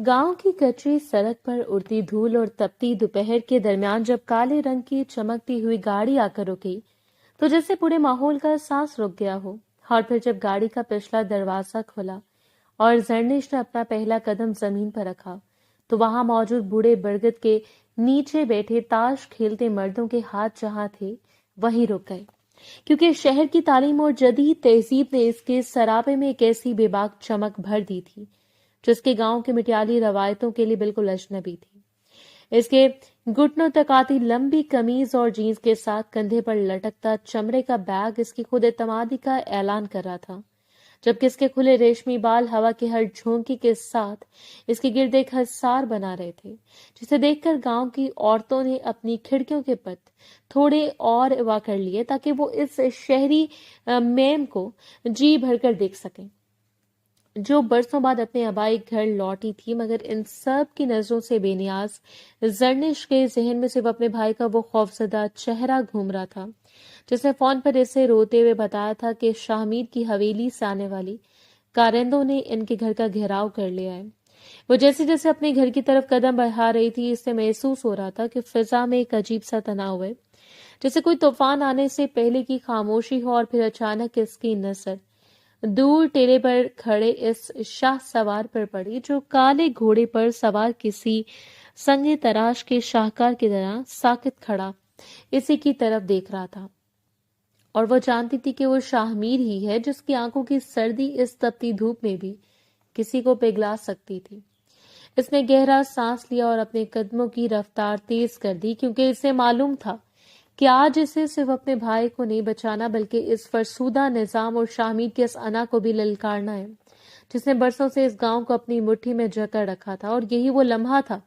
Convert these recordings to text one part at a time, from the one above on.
गांव की कच्ची सड़क पर उड़ती धूल और तपती दोपहर के दरमियान जब काले रंग की चमकती हुई गाड़ी आकर रुकी, तो जैसे पूरे माहौल का सांस रुक गया हो। और फिर जब गाड़ी का पिछला दरवाजा खुला और जर्निश ने अपना पहला कदम जमीन पर रखा, तो वहां मौजूद बूढ़े बरगद के नीचे बैठे ताश खेलते मर्दों के हाथ जहां थे, वहीं रुक गए। क्योंकि शहर की तालीम और जदीद तहजीब ने इसके सरापे में एक ऐसी बेबाक चमक भर दी थी जिसके गांव की मिटियाली रवायतों के लिए बिल्कुल अजनबी थी। इसके घुटनों तक आती लंबी कमीज और जीन्स के साथ कंधे पर लटकता चमड़े का बैग इसकी खुद एतमादी का ऐलान कर रहा था, जबकि इसके खुले रेशमी बाल हवा की हर झोंकी के साथ इसके गिर्द एक हसार बना रहे थे, जिसे देखकर गांव की औरतों ने अपनी खिड़कियों के पट थोड़े और वा कर लिए ताकि वो इस शहरी मेम को जी भरकर देख सकें, जो बरसों बाद अपने आबाई घर लौटी थी। मगर इन सब की नजरों से बेनियाज जर्निश के जहन में सिर्फ अपने भाई का वो खौफजदा चेहरा घूम रहा था, जिसने फोन पर इसे रोते हुए बताया था कि शाहमीर की हवेली से आने वाली कारिंदों ने इनके घर का घेराव कर लिया है। वो जैसे जैसे अपने घर की तरफ कदम बढ़ा रही थी, इससे महसूस हो रहा था कि फिजा में एक अजीब सा तनाव है, जैसे कोई तूफान आने से पहले की खामोशी हो। और फिर अचानक इसकी नजर दूर टेले पर खड़े इस शाह सवार पर पड़ी, जो काले घोड़े पर सवार किसी संगे तराश के शाहकार की तरह साकित खड़ा इसी की तरफ देख रहा था। और वो जानती थी कि वो शाहमीर ही है जिसकी आंखों की सर्दी इस तपती धूप में भी किसी को पिघला सकती थी। इसने गहरा सांस लिया और अपने कदमों की रफ्तार तेज कर दी, क्योंकि इसे मालूम था कि आज इसे सिर्फ अपने भाई को नहीं बचाना, बल्कि इस फरसूदा निजाम और शाहमीर के इस अना को भी ललकारना है, जिसने बरसों से इस गांव को अपनी मुट्ठी में जकड़ रखा था। और यही वो लम्हा था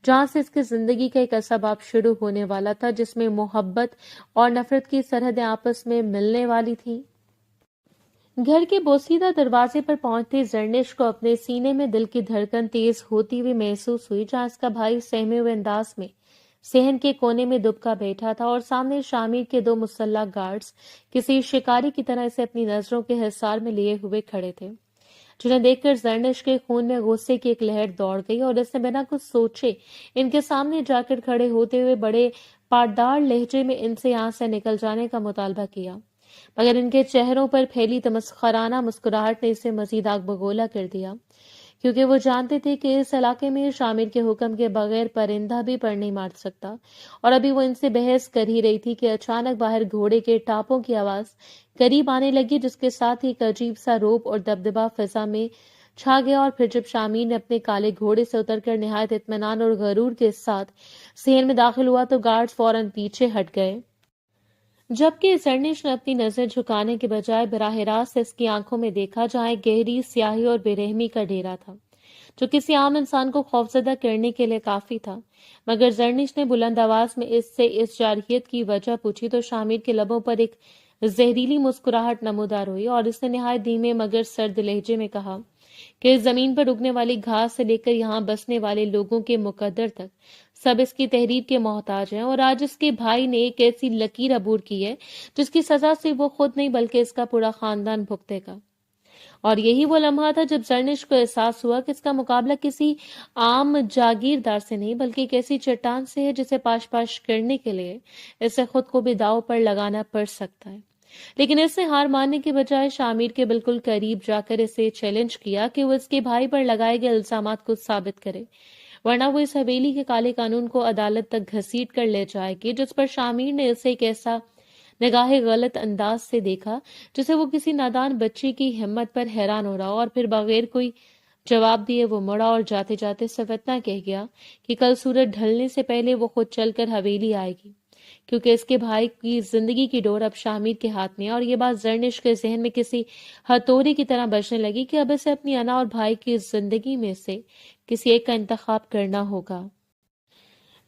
जहां से इसकी जिंदगी का एक ऐसा बाब शुरू होने वाला था, जिसमें मोहब्बत और नफरत की सरहदें आपस में मिलने वाली थी। घर के बोसीदा दरवाजे पर पहुंचते जर्निश को अपने सीने में दिल की धड़कन तेज होती हुई महसूस हुई, जहां इसका भाई सहमे हुए अंदाज में सेहन के कोने में दुबका बैठा था और सामने शामिर के दो मुसल्ला गार्ड्स किसी शिकारी की तरह इसे अपनी नजरों के हिसार में लिए हुए खड़े थे, जिन्हें देखकर जर्निश के खून में गुस्से की एक लहर दौड़ गई और इसने बिना कुछ सोचे इनके सामने जाकर खड़े होते हुए बड़े पाटदार लहजे में इनसे यहां से निकल जाने का मुतालबा किया। मगर इनके चेहरों पर फैली तमस्खराना मुस्कुराहट ने इसे मजीद आग बगोला कर दिया, क्योंकि वो जानते थे कि इस इलाके में शामिर के हुक्म के बगैर परिंदा भी पर नहीं मार सकता। और अभी वो इनसे बहस कर ही रही थी कि अचानक बाहर घोड़े के टापों की आवाज करीब आने लगी, जिसके साथ ही एक अजीब सा रोब और दबदबा फिजा में छा गया। और फिर जब शामिर ने अपने काले घोड़े से उतरकर निहायत इत्मीनान और गरूर के साथ शहर में दाखिल हुआ, तो गार्ड्स फौरन पीछे हट गए, जबकि जर्निश ने अपनी नजर झुकाने के बजाय बराह रास्त इसकी आंखों में देखा, जहां एक गहरी स्याही और बेरहमी का डेरा था, जो किसी आम इंसान को खौफजदा करने के लिए काफी था। मगर जर्निश ने बुलंद आवाज में इससे इस जारहियत की वजह पूछी, तो शामिर के लबों पर एक जहरीली मुस्कुराहट नमूदार हुई और इसने निहायत धीमे मगर सर्द लहजे में कहा कि इस जमीन पर उगने वाली घास से लेकर यहाँ बसने वाले लोगों के मुकद्दर तक सब इसकी तहरीर के मोहताज हैं, और आज इसके भाई ने एक ऐसी लकीर अबूर की है जिसकी सजा से वो खुद नहीं बल्कि इसका पूरा खानदान भुगतेगा। और यही वो लम्हा था जब जर्निश को एहसास हुआ कि इसका मुकाबला किसी आम जागीरदार से नहीं बल्कि एक ऐसी चट्टान से है जिसे पाश पाश करने के लिए इसे खुद को भी दाव पर लगाना पड़ सकता है। लेकिन इसने हार मानने के बजाय शामिर के बिल्कुल करीब जाकर इसे चैलेंज किया कि वो इसके भाई पर लगाए गए इल्जामात को साबित करे, वरना वो इस हवेली के काले कानून को अदालत तक घसीट कर ले जाएगी। जिस पर शामिर ने इसे एक ऐसा निगाहे गलत अंदाज से देखा जिसे वो किसी नादान बच्चे की हिम्मत पर हैरान हो रहा, और फिर बगैर कोई जवाब दिए वो मुड़ा और जाते जाते सिर्फ इतना कह गया कि कल सूरज ढलने से पहले वो खुद चलकर हवेली आएगी, क्योंकि इसके भाई की जिंदगी की डोर अब शामिर के हाथ में है। और ये बात जर्निश के जहन में किसी हथौड़े की तरह बजने लगी कि अब इसे अपनी अना और भाई की जिंदगी में से किसी एक का इंतखाब करना होगा।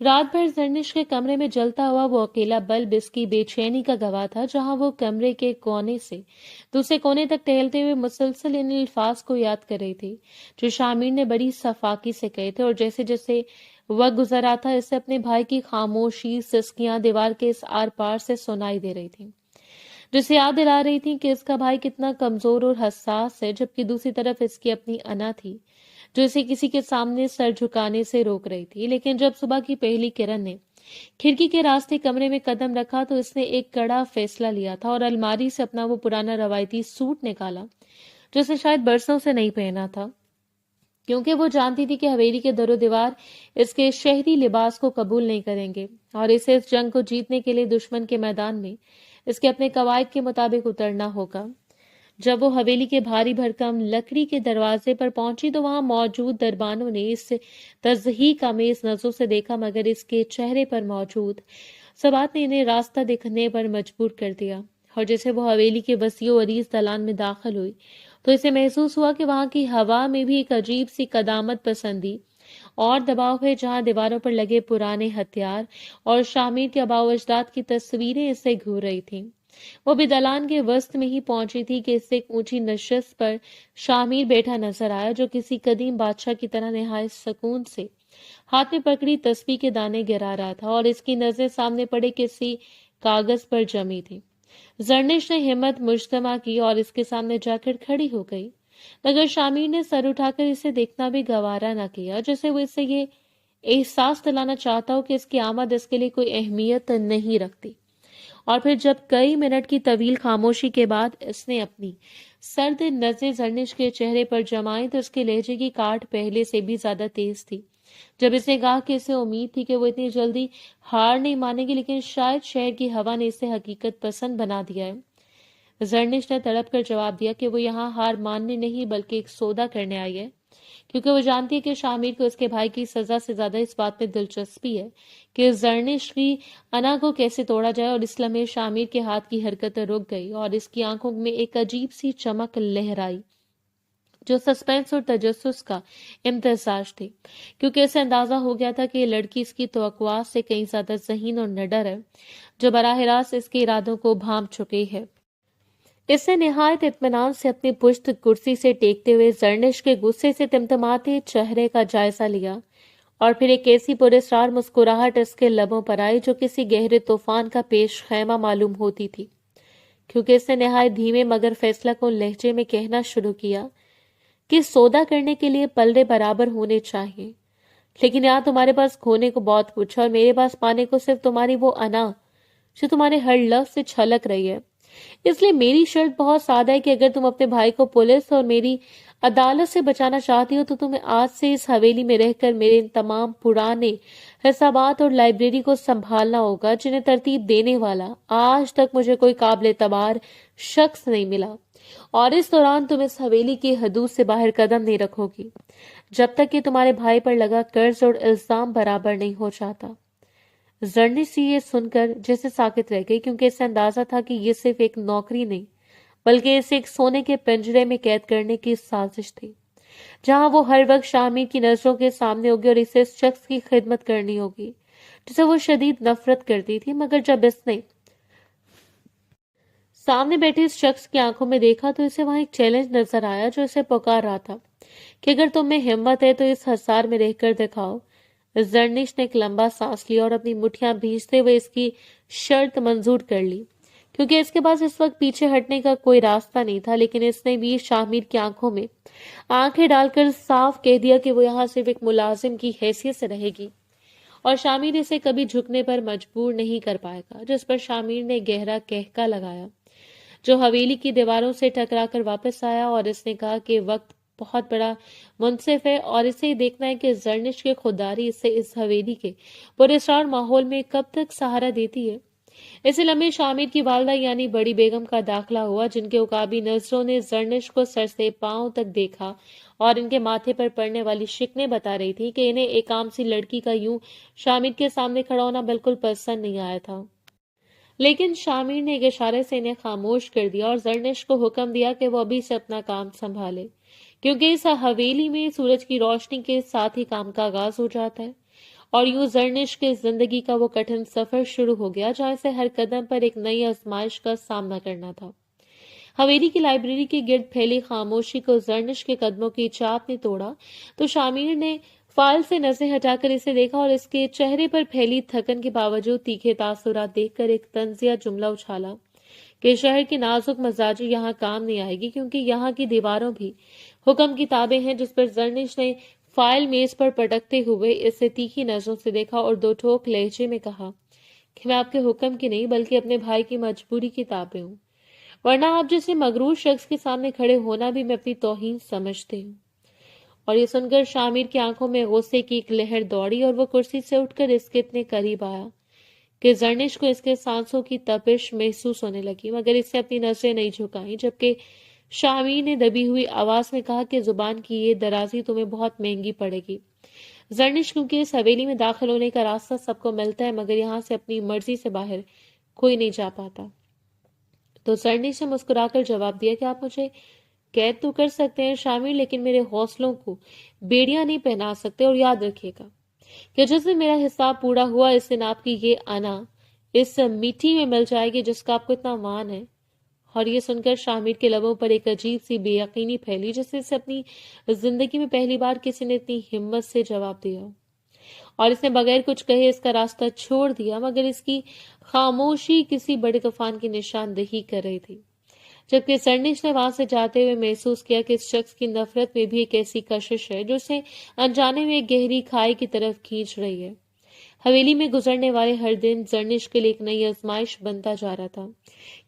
रात भर जर्निश के कमरे में जलता हुआ वो अकेला बल्ब इसकी बेचैनी का गवाह था, जहां वो कमरे के कोने से दूसरे कोने तक टहलते हुए मुसलसल इन अल्फाज को याद कर रही थी जो शामिर ने बड़ी सफाकी से कहे थे। और जैसे जैसे वक्त गुजर रहा था, इससे अपने भाई की खामोशी सिसकियां दीवार के इस आर पार से सुनाई दे रही थी, जिसे याद दिला रही थी कि इसका भाई कितना कमजोर और हसास है, जबकि दूसरी तरफ इसकी अपनी अना थी जो इसे किसी के सामने सर झुकाने से रोक रही थी। लेकिन जब सुबह की पहली किरण ने खिड़की के रास्ते कमरे में कदम रखा तो इसने एक कड़ा फैसला लिया था और अलमारी से अपना वो पुराना रवायती सूट निकाला जो इसने शायद बरसों से नहीं पहना था, क्योंकि वो जानती थी कि हवेली के दरो दीवार इसके शहरी लिबास को कबूल नहीं करेंगे और इसे इस जंग को जीतने के लिए दुश्मन के मैदान में इसके अपने कवायद के मुताबिक उतरना होगा। जब वो हवेली के भारी भरकम लकड़ी के दरवाजे पर पहुंची तो वहां मौजूद दरबानों ने इस तज़हीक आमेज नजरों से देखा, मगर इसके चेहरे पर मौजूद सबात ने इन्हें रास्ता दिखने पर मजबूर कर दिया। और जैसे वो हवेली के वसीओ अरीज दलान में दाखिल हुई तो इसे महसूस हुआ कि वहां की हवा में भी एक अजीब सी कदामत पसंदी और दबाव है, जहां दीवारों पर लगे पुराने हथियार और शामिर के आबाओ अजदाद की तस्वीरें इससे घूर रही थीं। वो भी दलान के वस्त में ही पहुंची थी कि इससे एक ऊंची नशस्त पर शामिर बैठा नजर आया, जो किसी कदीम बादशाह की तरह निहायत सुकून से हाथ में पकड़ी तस्बीह के दाने गिरा रहा था और इसकी नजर सामने पड़े किसी कागज पर जमी थी। जरनिश ने हिम्मत मुजतमा की और इसके सामने जाकर खड़ी हो गई, मगर शामिर ने सर उठाकर इसे देखना भी गवारा न किया, जैसे वो इससे ये एहसास दिलाना चाहता हो कि इसकी आमद इसके लिए कोई अहमियत नहीं रखती। और फिर जब कई मिनट की तवील खामोशी के बाद इसने अपनी सर्द नजरें जरनिश के चेहरे पर जमाई तो उसके लहजे की काट पहले से भी ज्यादा तेज थी। जब इसने कहा कि इसे उम्मीद थी कि वो इतनी जल्दी हार नहीं मानेगी, लेकिन शायद शहर की हवा ने इसे हकीकत पसंद बना दिया है। जरनिश ने तड़प कर जवाब दिया कि वो यहाँ हार मानने नहीं बल्कि एक सौदा करने आई है, क्योंकि वो जानती है कि शामिर को उसके भाई की सजा से ज्यादा इस बात में दिलचस्पी है कि जरनिश की अना को कैसे तोड़ा जाए। और इस लम्हे शामिर के हाथ की हरकतें रुक गई और इसकी आंखों में एक अजीब सी चमक लहराई जो सस्पेंस और तजस्सुस का इम्तिजाज थी, क्योंकि इसे अंदाजा हो गया था कि ये लड़की इसकी तवक्कुआत से कहीं ज्यादा ज़हीन और निडर है, जो बराह रास्त इसके इरादों को भांप चुकी है। इसने निहायत इत्मीनान से अपनी पुश्त कुर्सी से टेकते हुए जरनिश के गुस्से से तिमतमाते चेहरे का जायजा लिया और फिर एक ऐसी पुरस्कार मुस्कुराहट इसके लबों पर आई जो किसी गहरे तूफान का पेश खैमा मालूम होती थी, क्योंकि इसने निहायत धीमे मगर फैसला कुन लहजे में कहना शुरू किया कि सौदा करने के लिए पल्ले बराबर होने चाहिए, लेकिन यहाँ तुम्हारे पास खोने को बहुत कुछ है और मेरे पास पाने को सिर्फ तुम्हारी वो अना जो तुम्हारे हर लफ्ज से छलक रही है। इसलिए मेरी शर्त बहुत सादा है कि अगर तुम अपने भाई को पुलिस और मेरी अदालत से बचाना चाहती हो तो तुम्हें आज से इस हवेली में रहकर मेरे इन तमाम पुराने हिसाबात और लाइब्रेरी को संभालना होगा, जिन्हें तरतीब देने वाला आज तक मुझे कोई काबिल एतबार शख्स नहीं मिला। और इस दौरान तुम इस हवेली की हदूद से बाहर कदम नहीं रखोगी जब तक कि तुम्हारे भाई पर लगा कर्ज और इल्जाम बराबर नहीं हो जाता। जरनिश ये सुनकर जैसे साकित रह गई, क्योंकि इसे अंदाजा था कि ये सिर्फ एक नौकरी नहीं बल्कि इसे एक सोने के पिंजरे में कैद करने की साजिश थी, जहां वो हर वक्त शामिर की नजरों के सामने होगी और इसे इस शख्स की खिदमत करनी होगी जिसे वो शदीद नफरत करती थी। मगर जब इसने सामने बैठे इस शख्स की आंखों में देखा तो इसे वहां एक चैलेंज नजर आया जो इसे पुकार रहा था कि अगर तुम में हिम्मत है तो इस हसार में रहकर दिखाओ। जरनिश ने एक लंबा सांस लिया और अपनी मुठ्ठियां भींचते हुए इसकी शर्त मंजूर कर ली, क्योंकि इसके पास इस वक्त पीछे हटने का कोई रास्ता नहीं था। लेकिन इसने भी शामिर की आंखों में आंखें डालकर साफ कह दिया कि वो यहाँ सिर्फ एक मुलाजिम की हैसियत से रहेगी और शामिर इसे कभी झुकने पर मजबूर नहीं कर पाएगा। जिस पर शामिर ने गहरा कहका लगाया जो हवेली की दीवारों से टकराकर वापस आया और इसने कहा कि वक्त बहुत बड़ा मुनसिफ है और इसे देखना है कि जरनिश के खुददारी इसे इस हवेली के पुरस्कार माहौल में कब तक सहारा देती है। इसी लम्हे शामिर की वालदा यानी बड़ी बेगम का दाखिला हुआ, जिनके उकाबी नजरों ने जरनिश को सर से पांव तक देखा और इनके माथे पर पड़ने वाली शिकने बता रही थी कि इन्हें एक आम सी लड़की का यूं शामिर के सामने खड़ा होना बिल्कुल पसंद नहीं आया था। लेकिन शामिर ने एक इशारे से इन्हें खामोश कर दिया और जरनिश को हुक्म दिया कि वो अभी से अपना काम संभाले, क्योंकि इस हवेली में सूरज की रोशनी के साथ ही काम का आगाज हो जाता है। और यूं जरनिश के जिंदगी का वो कठिन सफर शुरू हो गया जहां से हर कदम पर एक नई आजमाइश का सामना करना था। हवेली की लाइब्रेरी के गिर्द फैली खामोशी को जरनिश के कदमों की चाप ने तोड़ा तो शामिर ने फाइल से नजरें हटाकर इसे देखा और इसके चेहरे पर फैली थकन के बावजूद तीखे तासुरात देखकर एक तंजिया जुमला उछाला कि शहर की नाजुक मजाजी यहाँ काम नहीं आएगी, क्योंकि यहाँ की दीवारों भी حکم کتابیں ہیں جس پر زرنش نے فائل میز پر پٹکتے ہوئے اسے تیکھی نظروں سے دیکھا اور دو ٹوک لہجے میں کہا کہ میں آپ کے حکم کی نہیں بلکہ اپنے بھائی کی مجبوری کی تابع ہوں، ورنہ آپ جیسے مغرور شخص کے سامنے کھڑے ہونا بھی میں اپنی توہین سمجھتی ہوں۔ اور یہ سن کر شامر کی آنکھوں میں غصے کی ایک لہر دوڑی اور وہ کرسی سے اٹھ کر اس کے اتنے قریب آیا کہ زرنش کو اس کے سانسوں کی تپش محسوس ہونے لگی، مگر اس سے اپنی نظریں نہیں جھکائیں، جبکہ شامر نے دبی ہوئی آواز میں کہا کہ زبان کی یہ درازی تمہیں بہت مہنگی پڑے گی۔ زرنش، کیونکہ اس حویلی میں داخل ہونے کا راستہ سب کو ملتا ہے مگر یہاں سے اپنی مرضی سے باہر کوئی نہیں جا پاتا، تو زرنش نے مسکرا کر جواب دیا کہ آپ مجھے قید تو کر سکتے ہیں شامر، لیکن میرے حوصلوں کو بیڑیاں نہیں پہنا سکتے، اور یاد رکھیے گا کہ جس دن میرا حساب پورا ہوا اس دن آپ کی یہ انا اس مٹی میں مل جائے گی جس کا آپ کو اتنا مان ہے۔ اور یہ سن کر شامر کے لبوں پر ایک عجیب سی بے یقینی پھیلی، جیسے سے اپنی زندگی میں پہلی بار کسی نے اتنی ہمت سے جواب دیا، اور اس نے بغیر کچھ کہے اس کا راستہ چھوڑ دیا، مگر اس کی خاموشی کسی بڑے طوفان کی نشاندہی کر رہی تھی۔ جبکہ زرنش نے وہاں سے جاتے ہوئے محسوس کیا کہ اس شخص کی نفرت میں بھی ایک ایسی کشش ہے جو اسے انجانے میں ایک گہری کھائی کی طرف کھینچ رہی ہے۔ حویلی میں گزرنے والے ہر دن زرنش کے لیے ایک نئی آزمائش بنتا جا رہا تھا،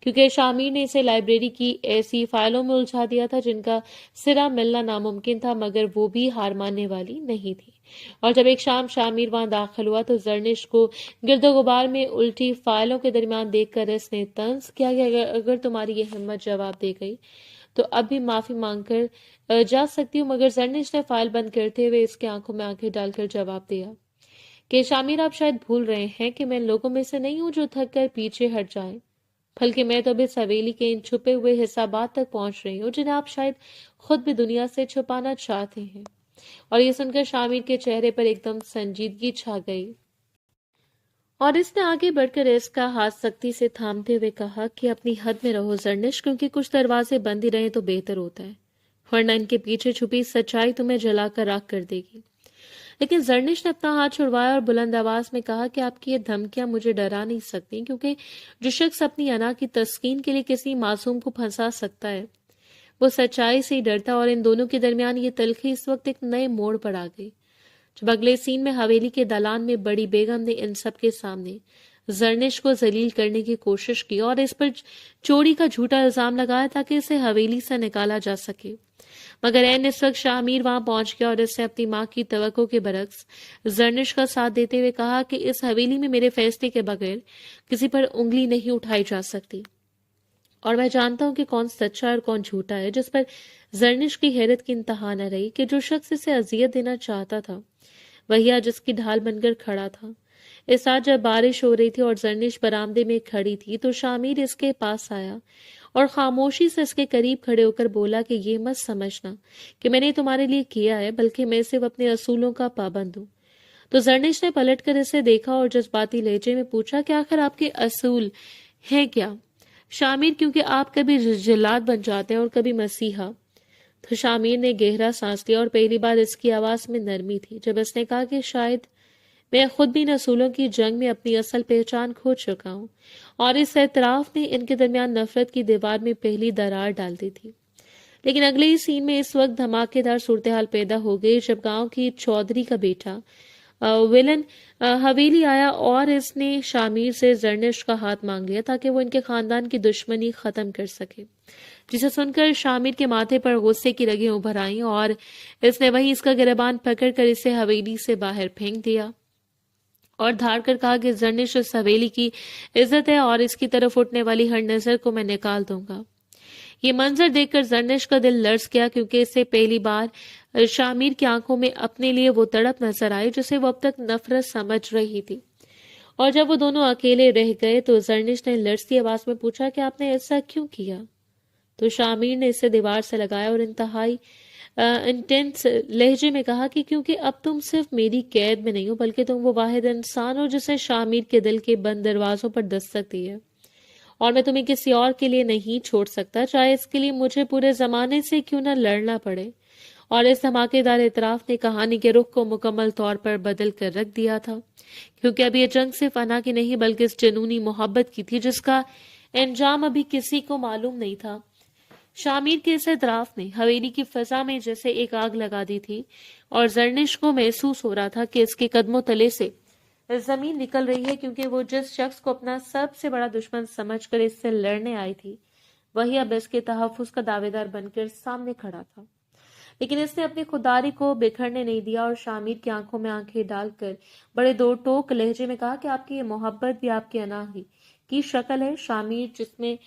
کیونکہ شامر نے اسے لائبریری کی ایسی فائلوں میں الجھا دیا تھا جن کا سرا ملنا ناممکن تھا، مگر وہ بھی ہار ماننے والی نہیں تھی۔ اور جب ایک شام شامر وہاں داخل ہوا تو زرنش کو گرد و غبار میں الٹی فائلوں کے درمیان دیکھ کر اس نے طنز کیا کہ اگر تمہاری یہ ہمت جواب دے گئی تو اب بھی معافی مانگ کر جا سکتی ہوں، مگر زرنش نے فائل بند کرتے ہوئے اس کے آنکھوں میں آنکھیں ڈال کر جواب دیا کہ شامر، آپ شاید بھول رہے ہیں کہ میں ان لوگوں میں سے نہیں ہوں جو تھک کر پیچھے ہٹ جائیں، بلکہ میں تو اب اس حویلی کے ان چھپے ہوئے حسابات تک پہنچ رہی ہوں جنہیں آپ شاید خود بھی دنیا سے چھپانا چاہتے ہیں۔ اور یہ سن کر شامر کے چہرے پر ایک دم سنجیدگی چھا گئی، اور اس نے آگے بڑھ کر اس کا ہاتھ سختی سے تھامتے ہوئے کہا کہ اپنی حد میں رہو زرنش، کیونکہ کچھ دروازے بند ہی رہیں تو بہتر ہوتا ہے، ورنہ ان کے پیچھے چھپی سچائی تمہیں جلا کر راکھ کر دے گی۔ لیکن زرنش نے اپنا ہاتھ چھڑوایا اور بلند آواز میں کہا کہ آپ کی یہ دھمکیاں مجھے ڈرا نہیں سکتی، کیونکہ جو شخص اپنی انا کی تسکین کے لیے کسی معصوم کو پھنسا سکتا ہے وہ سچائی سے ہی ڈرتا۔ اور ان دونوں کے درمیان یہ تلخی اس وقت ایک نئے موڑ پر آ گئی جب اگلے سین میں حویلی کے دالان میں بڑی بیگم نے ان سب کے سامنے زرنش کو ذلیل کرنے کی کوشش کی اور اس پر چوری کا جھوٹا الزام لگایا تاکہ اسے حویلی سے نکالا جا سکے، مگر عین اس وقت شامر وہاں پہنچ گیا اور اس سے اپنی ماں کی توقع کے برعکس زرنش کا ساتھ دیتے ہوئے کہا کہ اس حویلی میں میرے فیصلے کے بغیر کسی پر انگلی نہیں اٹھائی جا سکتی، اور میں جانتا ہوں کہ کون سچا اور کون جھوٹا ہے۔ جس پر زرنش کی حیرت کی انتہا نہ رہی کہ جو شخص اسے اذیت دینا چاہتا تھا وہی آج اس کی ڈھال بن کر کھڑا تھا۔ اس رات جب بارش ہو رہی تھی اور زرنش برآمدے میں کھڑی تھی تو شامر اس کے پاس آیا اور خاموشی سے اس کے قریب کھڑے ہو کر بولا کہ یہ مت سمجھنا کہ میں نے تمہارے لیے کیا ہے، بلکہ میں صرف اپنے اصولوں کا پابند ہوں۔ تو زرنش نے پلٹ کر اسے دیکھا اور جذباتی لہجے میں پوچھا کہ آخر آپ کے اصول ہیں کیا شامر، کیونکہ آپ کبھی جلاد بن جاتے ہیں اور کبھی مسیحا۔ تو شامر نے گہرا سانس لیا اور پہلی بار اس کی آواز میں نرمی تھی جب اس نے کہا کہ شاید میں خود بھی ان اصولوں کی جنگ میں اپنی اصل پہچان کھو چکا ہوں، اور اس اعتراف نے ان کے درمیان نفرت کی دیوار میں پہلی درار ڈال دی تھی۔ لیکن اگلے ہی سین میں اس وقت دھماکے دار صورتحال پیدا ہو گئی جب گاؤں کی چودھری کا بیٹا ویلن حویلی آیا اور اس نے شامر سے زرنش کا ہاتھ مانگ لیا تاکہ وہ ان کے خاندان کی دشمنی ختم کر سکے، جسے سن کر شامر کے ماتھے پر غصے کی رگیں ابھر آئیں اور اس نے وہیں اس کا گریبان پکڑ کر اسے حویلی سے باہر پھینک دیا اور دھاڑ کر کہا کہ زرنش اس حویلی کی عزت ہے اور اس کی طرف اٹھنے والی ہر نظر کو میں نکال دوں گا۔ یہ منظر دیکھ کر زرنش کا دل لرز گیا، کیونکہ اسے پہلی بار شامر کی آنکھوں میں اپنے لیے وہ تڑپ نظر آئی جسے وہ اب تک نفرت سمجھ رہی تھی۔ اور جب وہ دونوں اکیلے رہ گئے تو زرنش نے لرزتی آواز میں پوچھا کہ آپ نے ایسا کیوں کیا؟ تو شامر نے اسے دیوار سے لگایا اور انتہائی انٹینس لہجے میں کہا کہ کیونکہ اب تم صرف میری قید میں نہیں ہو بلکہ تم وہ واحد انسان ہو جسے شامر کے دل کے بند دروازوں پر دستک دی ہے، اور میں تمہیں کسی اور کے لیے نہیں چھوڑ سکتا، چاہے اس کے لیے مجھے پورے زمانے سے کیوں نہ لڑنا پڑے۔ اور اس دھماکے دار اعتراف نے کہانی کے رخ کو مکمل طور پر بدل کر رکھ دیا تھا، کیونکہ اب یہ جنگ صرف انا کی نہیں بلکہ اس جنونی محبت کی تھی جس کا انجام ابھی کسی کو معلوم نہیں تھا، शामिर के इस एतराफ ने हवेली की फजा में जैसे एक आग लगा दी थी और जरनिश को महसूस हो रहा था कि इसके कदमों तले से जमीन निकल रही है, क्योंकि वो जिस शख्स को अपना सबसे बड़ा दुश्मन समझकर इससे लड़ने आई थी वही अब इसके तहफ्फुज का दावेदार बनकर सामने खड़ा था। लेकिन इसने अपनी खुदारी को बिखरने नहीं दिया और शामिर की आंखों में आंखें डालकर बड़े दो टोक लहजे में कहा कि आपकी ये मोहब्बत भी आपकी अनाही की शक्ल है शामिर, जिसमें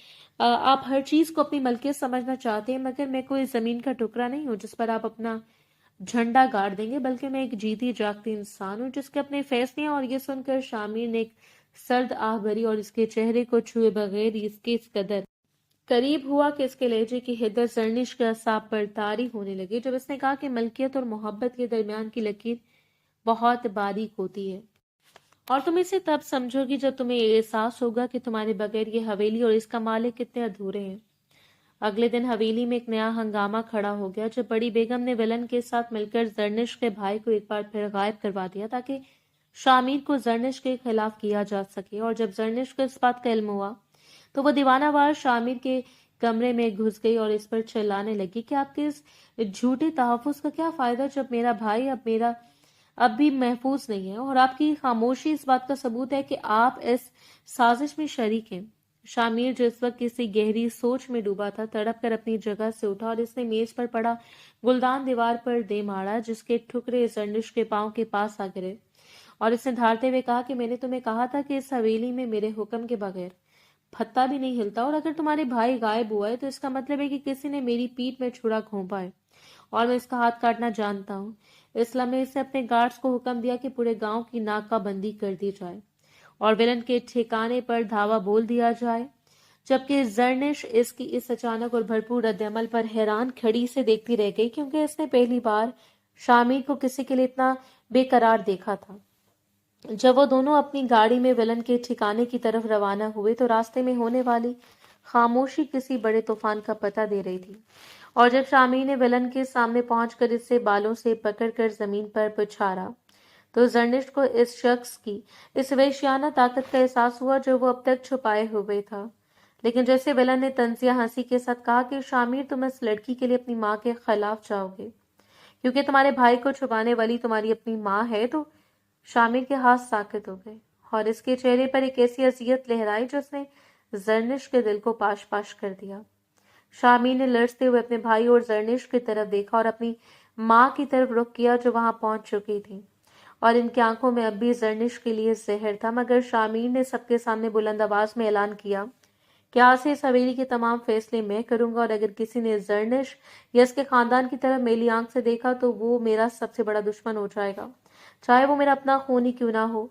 आप हर चीज को अपनी मलकियत समझना चाहते हैं, मगर मैं कोई जमीन का टुकड़ा नहीं हूं जिस पर आप अपना झंडा गाड़ देंगे, बल्कि मैं एक जीती जागती इंसान हूं जिसके अपने फैसले हैं। और ये सुनकर शामिर ने एक सर्द आह भरी और इसके चेहरे को छुए बगैर इसके इस कदर करीब हुआ कि इसके लहजे की हिद्दत जरनिश के असाब पर तारी होने लगी जब इसने कहा कि मलकियत और मोहब्बत के दरमियान की लकीर बहुत बारीक होती है और तुम इसे तब समझोगी जब तुम्हें एहसास होगा कि तुम्हारे बगैर ये हवेली और इसका मालिक कितने अधूरे हैं। अगले दिन हवेली में एक नया हंगामा खड़ा हो गया जब बड़ी बेगम ने विलन के साथ मिलकर जरनिश के भाई को एक बार फिर गायब करवा दिया ताकि शामिर को जरनिश के खिलाफ किया जा सके। और जब जरनिश को इस बात का इल्म हुआ तो वो दीवानावार शामिर के कमरे में घुस गई और इस पर चिल्लाने लगी कि आपके इस झूठे तहफ्फुज का क्या फायदा जब मेरा भाई अब भी महफूज नहीं है, और आपकी खामोशी इस बात का सबूत है कि आप इस साजिश में शरीक हैं। शामिर जो इस वक्त किसी गहरी सोच में डूबा था तड़प कर अपनी जगह से उठा और इसने मेज पर पड़ा गुलदान दीवार पर दे मारा जिसके ठुकरे जरनिश के पांव के पास आ गिरे और इसने धारते हुए कहा कि मैंने तुम्हें कहा था कि इस हवेली में मेरे हुक्म के बगैर पत्ता भी नहीं हिलता, और अगर तुम्हारे भाई गायब हुआ है तो इसका मतलब है कि किसी ने मेरी पीठ में छुरा घोंपा है और मैं इसका हाथ काटना जानता हूँ। इसलिए ने इसे अपने गार्ड्स को हुक्म दिया कि पूरे गांव की नाकाबंदी कर दी जाए और विलन के ठिकाने पर धावा बोल दिया जाए, जबकि जरनिश इसकी इस अचानक और भरपूर रद्दअमल पर हैरान खड़ी से देखती रह गई, क्योंकि इसने पहली बार शामिर को किसी के लिए इतना बेकरार देखा था। जब वो दोनों अपनी गाड़ी में विलन के ठिकाने की तरफ रवाना हुए तो रास्ते में होने वाली खामोशी किसी बड़े तूफान का पता दे रही थी। और जब शामिर ने विलन के सामने पहुंचकर इससे बालों से पकड़कर जमीन पर पुछारा तो जरनिश को इस शख्स की इस वैश्याना ताकत का एहसास हुआ जो वो अब तक छुपाए हुए था। लेकिन जैसे विलन ने तंजिया हंसी के साथ कहा कि शामिर, तुम इस लड़की के लिए अपनी माँ के खिलाफ जाओगे क्योंकि तुम्हारे भाई को छुपाने वाली तुम्हारी अपनी माँ है, तो शामिर के हाथ साकित हो गए और इसके चेहरे पर एक ऐसी अजियत लहराई जो उसने जरनिश के दिल को पाश पाश कर दिया। शामिर ने लड़ते हुए अपने भाई और जरनिश की तरफ देखा और अपनी माँ की तरफ रुख किया जो वहां पहुंच चुकी थी और इनकी आंखों में अब भी जरनिश के लिए जहर था। मगर शामिर ने सबके सामने बुलंद आवाज में ऐलान किया कि आज से इस हवेली के तमाम फैसले मैं करूंगा और अगर किसी ने जरनिश या इसके खानदान की तरफ मेरी आंख से देखा तो वो मेरा सबसे बड़ा दुश्मन हो जाएगा, चाहे वो मेरा अपना खून ही क्यों ना हो।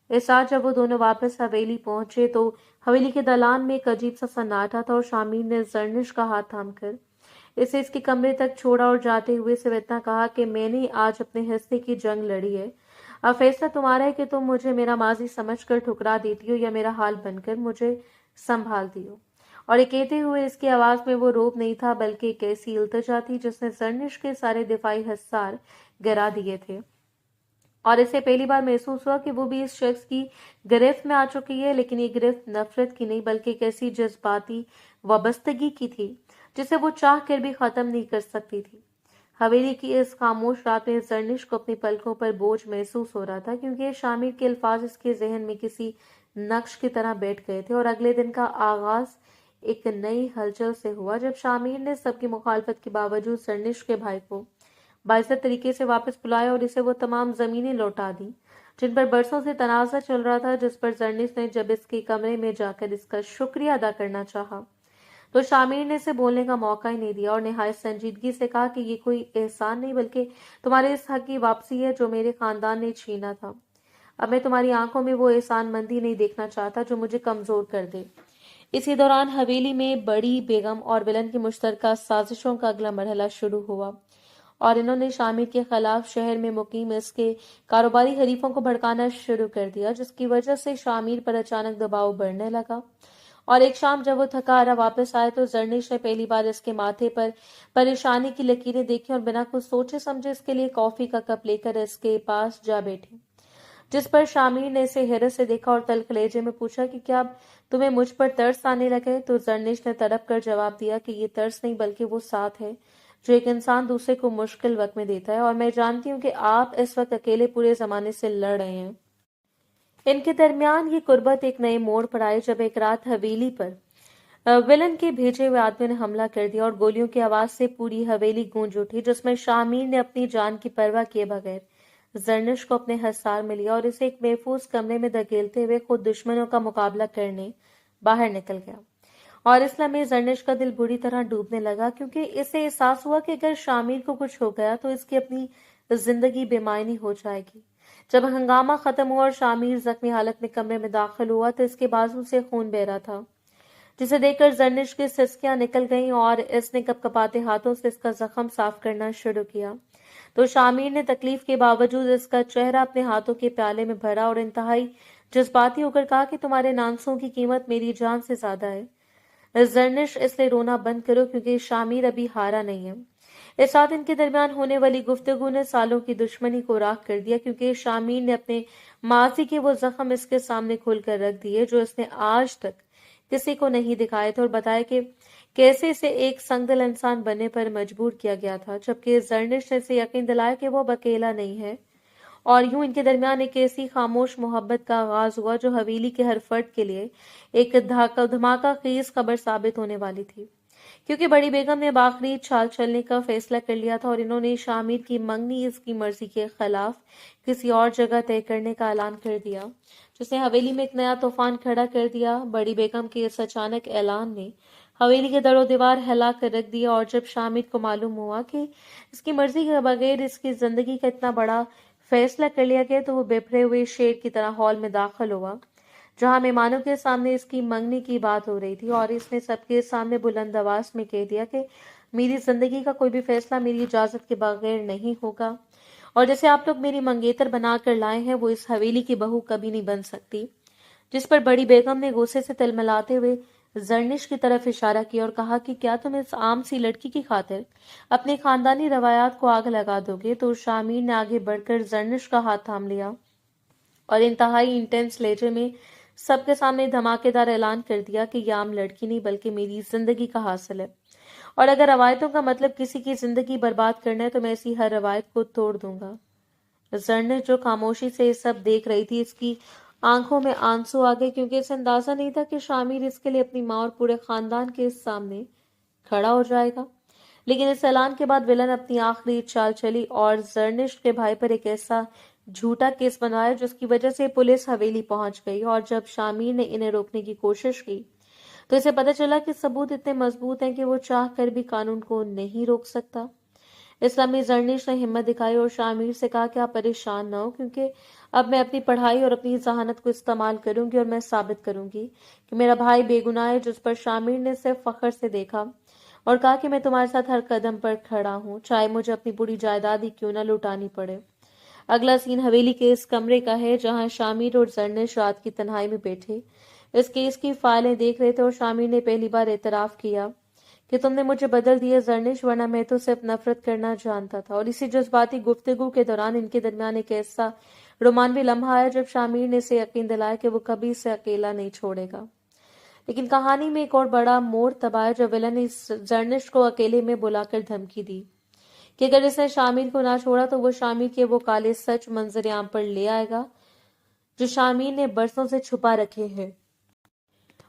इस आज जब वो दोनों वापस हवेली पहुंचे तो हवेली के दलान में एक अजीब सा सन्नाटा था और शामिर ने जरनिश का हाथ थामकर इसे इसके कमरे तक छोड़ा और जाते हुए से इतना कहा कि मैंने आज अपने हिस्से की जंग लड़ी है, अब फैसला तुम्हारा है कि तुम मुझे मेरा माजी समझकर ठुकरा देती हो या मेरा हाल बनकर मुझे संभालती हो। और ये कहते हुए इसकी आवाज में वो रोब नहीं था बल्कि एक ऐसी इल्तिजा थी जिसने जरनिश के सारे दिफाई हिस्सार गिरा दिए थे और इसे पहली बार महसूस हुआ कि वो भी इस शख्स की गिरफ्त में आ चुकी है, लेकिन ये गिरफ्त नफरत की नहीं बल्कि एक ऐसी जज्बाती वाबस्तगी की थी जिसे वो चाह कर भी खत्म नहीं कर सकती थी। हवेली की इस खामोश रात में जरनिश को अपनी पलकों पर बोझ महसूस हो रहा था क्योंकि शामिर के अल्फाज इसके जहन में किसी नक्श की तरह बैठ गए थे और अगले दिन का आगाज एक नई हलचल से हुआ जब शामिर ने सबकी मुखालफत के बावजूद जरनिश के भाई को बाइज्जत तरीके से वापस बुलाया और इसे वो तमाम जमीनें लौटा दी जिन पर बरसों से तनाज़ा चल रहा था, जिस पर जरनिश ने जब इसके कमरे में जाकर इसका शुक्रिया अदा करना चाहा तो शामिर ने इसे बोलने का मौका ही नहीं दिया और निहायत संजीदगी से कहा कि ये कोई एहसान नहीं बल्कि तुम्हारे इस हक की वापसी है जो मेरे खानदान ने छीना था। अब मैं तुम्हारी आंखों में वो एहसान मंदी नहीं देखना चाहता जो मुझे कमजोर कर दे। इसी दौरान हवेली में बड़ी बेगम और विलन की मुश्तरका साजिशों का अगला मरहला शुरू हुआ और इन्होंने शामिर के खिलाफ शहर में मुकीम इसके कारोबारी हरीफों को भड़काना शुरू कर दिया, जिसकी वजह से शामिर पर अचानक दबाव बढ़ने लगा। और एक शाम जब वो थका हारा वापस आए तो जरनिश ने पहली बार इसके माथे पर परेशानी की लकीरें देखी और बिना कुछ सोचे समझे इसके लिए कॉफी का कप लेकर इसके पास जा बैठी। जिस पर शामिर ने इसे हैरत से देखा और तल्ख लहजे में पूछा कि क्या अब तुम्हें मुझ पर तरस आने लगे? तो जर्निश ने तड़प कर जवाब दिया कि ये तरस नहीं बल्कि वो साथ है जो एक इंसान दूसरे को मुश्किल वक्त में देता है, और मैं जानती हूँ कि आप इस वक्त अकेले पूरे जमाने से लड़ रहे हैं। इनके दरमियान ये कुर्बत एक नए मोड़ पर आई जब एक रात हवेली पर विलन के भेजे हुए आदमी ने हमला कर दिया और गोलियों की आवाज से पूरी हवेली गूंज उठी, जिसमें शामिर ने अपनी जान की परवाह किए बगैर जर्निश को अपने हसार में लिया और इसे एक महफूज कमरे में धकेलते हुए खुद दुश्मनों का मुकाबला करने बाहर निकल गया। और इस लम्हे जर्निश का दिल बुरी तरह डूबने लगा, क्योंकि इसे एहसास हुआ कि अगर शामिर को कुछ हो गया तो इसकी अपनी जिंदगी बेमायनी हो जाएगी। जब हंगामा खत्म हुआ और शामिर जख्मी हालत में कमरे में दाखिल हुआ तो इसके बाजू से खून बह रहा था, जिसे देखकर जर्निश की सिसकियां निकल गईं और इसने कपकपाते हाथों से इसका जख्म साफ करना शुरू किया। तो शामिर ने तकलीफ के बावजूद इसका चेहरा अपने हाथों के प्याले में भरा और इंतहाई जज्बाती होकर कहा कि तुम्हारे नांसों की कीमत मेरी जान से ज्यादा है। जर्निश, इसलिए रोना बंद करो क्योंकि शामिर अभी हारा नहीं है। इस साथ इनके दरमियान होने वाली गुफ्तगू ने सालों की दुश्मनी को राख कर दिया, क्योंकि शामिर ने अपने माजी के वो जख्म इसके सामने खोलकर रख दिए जो इसने आज तक किसी को नहीं दिखाए थे, और बताया कि कैसे इसे एक संगदिल इंसान बनने पर मजबूर किया गया था, जबकि जर्निश ने इसे यकीन दिलाया कि वो अब अकेला नहीं है। और यूं इनके दरमियान एक ऐसी खामोश मोहब्बत का आगाज हुआ जो हवेली के हर फर्द के लिए एक धमाका खीज खबर साबित होने वाली थी, क्योंकि बड़ी बेगम ने आखिरी चाल चलने का फैसला कर लिया था और इन्होंने शामिर की मंगनी इसकी मर्जी के खिलाफ किसी और जगह तय करने का ऐलान कर दिया, जिसने हवेली में एक नया तूफान खड़ा कर दिया। बड़ी बेगम के इस अचानक ऐलान ने हवेली के दरो दीवार हिला कर रख दिया, और जब शामिर को मालूम हुआ कि इसकी मर्जी के बगैर इसकी जिंदगी का इतना बड़ा फैसला कर लिया गया, तो वो बिफरे हुए शेर की तरह हॉल में दाखिल हुआ, जहां मेहमानों के सामने इसकी मंगनी की बात हो रही थी, और इसने सबके सामने बुलंद आवाज में कह दिया कि मेरी जिंदगी का कोई भी फैसला मेरी इजाजत के बगैर नहीं होगा, और जैसे आप लोग मेरी मंगेतर बनाकर लाए हैं वो इस हवेली की बहू कभी नहीं बन सकती। जिस पर बड़ी बेगम ने गुस्से से तिलमिलाते हुए जर्निश की तरफ इशारा किया और कहा कि क्या तुम इस आम सी लड़की की खातिर अपने खानदानी रवायात को आग लगा दोगे? तो शामिर ने आगे बढ़कर जर्निश का हाथ थाम लिया और इंतहाई इंटेंस लहजे में सबके सामने धमाकेदार ऐलान कर दिया कि यह आम लड़की नहीं बल्कि मेरी जिंदगी का हासिल है, और अगर रवायतों का मतलब किसी की जिंदगी बर्बाद करना है तो मैं ऐसी हर रवायत को तोड़ दूंगा। जर्निश जो खामोशी से ये सब देख रही थी, इसकी आंखों में आंसू आ गए, क्योंकि इसे अंदाजा नहीं था कि शामिर इसके लिए अपनी माँ और पूरे खानदान के सामने खड़ा हो जाएगा। लेकिन इस ऐलान के बाद विलन अपनी आखिरी चाल चली और जर्निश के भाई पर एक ऐसा झूठा केस बनवाया जिसकी वजह से पुलिस हवेली पहुंच गई, और जब शामिर ने इन्हें रोकने की कोशिश की तो इसे पता चला कि सबूत इतने मजबूत हैं कि वो चाह कर भी कानून को नहीं रोक सकता। इस लम्हे जर्निश ने हिम्मत दिखाई और शामिर से कहा कि आप परेशान न हो, क्योंकि अब मैं अपनी पढ़ाई और अपनी जहानत को इस्तेमाल करूंगी और मैं साबित करूंगी कि मेरा भाई बेगुनाह है। जिस पर शामिर ने सिर्फ फख्र से देखा और कहा कि मैं तुम्हारे साथ हर कदम पर खड़ा हूँ, चाहे मुझे अपनी पूरी जायदाद ही क्यों न लुटानी पड़े। अगला सीन हवेली के इस कमरे का है जहां शामिर और जर्निश रात की तन्हाई में बैठे इस केस की फाइलें देख रहे थे, और शामिर ने पहली बार एतराफ किया कि तुमने मुझे बदल दिया जर्निश, वरना मैं तो सिर्फ नफरत करना जानता था। और इसी जज्बाती गुफ्तगू के दौरान इनके दरमियान एक ऐसा रोमानवी लम्हा आया जब शामिर ने इसे यकीन दिलाया कि वो कभी इसे अकेला नहीं छोड़ेगा। लेकिन कहानी में एक और बड़ा मोड़ तब आया जब विलन ने इस जर्निश को अकेले में बुलाकर धमकी दी कि अगर इसने शामिर को ना छोड़ा तो वो शामिर के वो काले सच मंजर आम पर ले आएगा जो शामिर ने बरसों से छुपा रखे हैं।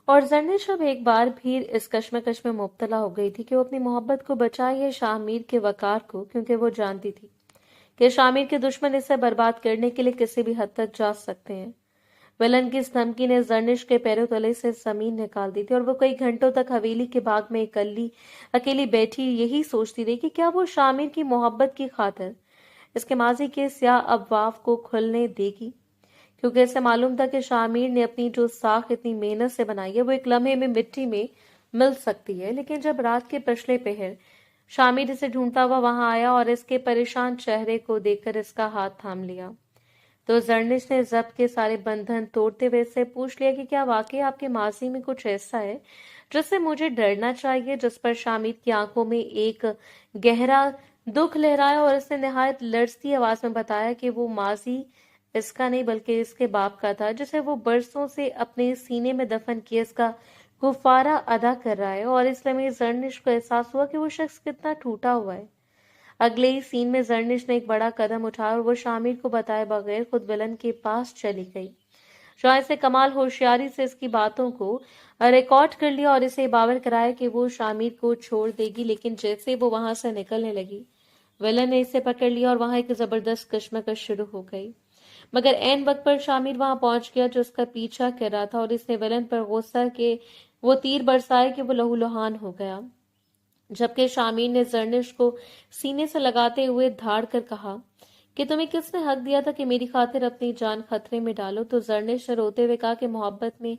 और जर्निश अब एक बार फिर इस कश्मकश में मुब्तला हो गई थी कि वो अपनी मोहब्बत को बचाए या शामिर के वकार को, क्योंकि वो जानती थी कि शामिर के दुश्मन इसे बर्बाद करने के लिए किसी भी हद तक जा सकते हैं। विलन की इस धमकी ने जर्निश के पैरों तले से जमीन निकाल दी थी, और वो कई घंटों तक हवेली के बाग में अकेली बैठी यही सोचती रही कि क्या वो शामिर की मोहब्बत की खातिर इसके माजी के स्याह अफवाह को खुलने देगी, क्योंकि इसे मालूम था कि शामिर ने अपनी जो साख इतनी मेहनत से बनाई है वो एक लम्हे में मिट्टी में मिल सकती है। लेकिन जब रात के पिछले पहर शामिर इसे ढूंढता हुआ वहां आया और इसके परेशान चेहरे को देखकर इसका हाथ थाम लिया, तो जर्निश ने जब्त के सारे बंधन तोड़ते हुए इससे पूछ लिया कि क्या वाकई आपके माजी में कुछ ऐसा है जिससे मुझे डरना चाहिए। जिस पर शामिर की आंखों में एक गहरा दुख लहराया और इसने निहायत लड़ती आवाज में बताया कि वो माजी اس کا نہیں بلکہ اس کے باپ کا تھا، جسے وہ برسوں سے اپنے سینے میں دفن کیے اس کا کفارہ ادا کر رہا ہے، اور اس لمحے زرنش کو احساس ہوا کہ وہ شخص کتنا ٹوٹا ہوا ہے۔ اگلے ہی سین میں زرنش نے ایک بڑا قدم اٹھایا اور وہ شامر کو بتائے بغیر خود ولن کے پاس چلی گئی۔ شاید سے کمال ہوشیاری سے اس کی باتوں کو ریکارڈ کر لیا اور اسے باور کرایا کہ وہ شامر کو چھوڑ دے گی، لیکن جیسے وہ وہاں سے نکلنے لگی، ولن نے اسے پکڑ لیا اور وہاں ایک زبردست کشمکش شروع ہو گئی۔ مگر عین وقت پر شامر وہاں پہنچ گیا جو اس کا پیچھا کر رہا تھا، اور اس نے ولن پر غصہ کے وہ تیر برسائے کہ وہ لہو لہان ہو گیا، جبکہ شامر نے زرنش کو سینے سے لگاتے ہوئے دھاڑ کر کہا کہ تمہیں کس نے حق دیا تھا کہ میری خاطر اپنی جان خطرے میں ڈالو؟ تو زرنش نے روتے ہوئے کہا کہ محبت میں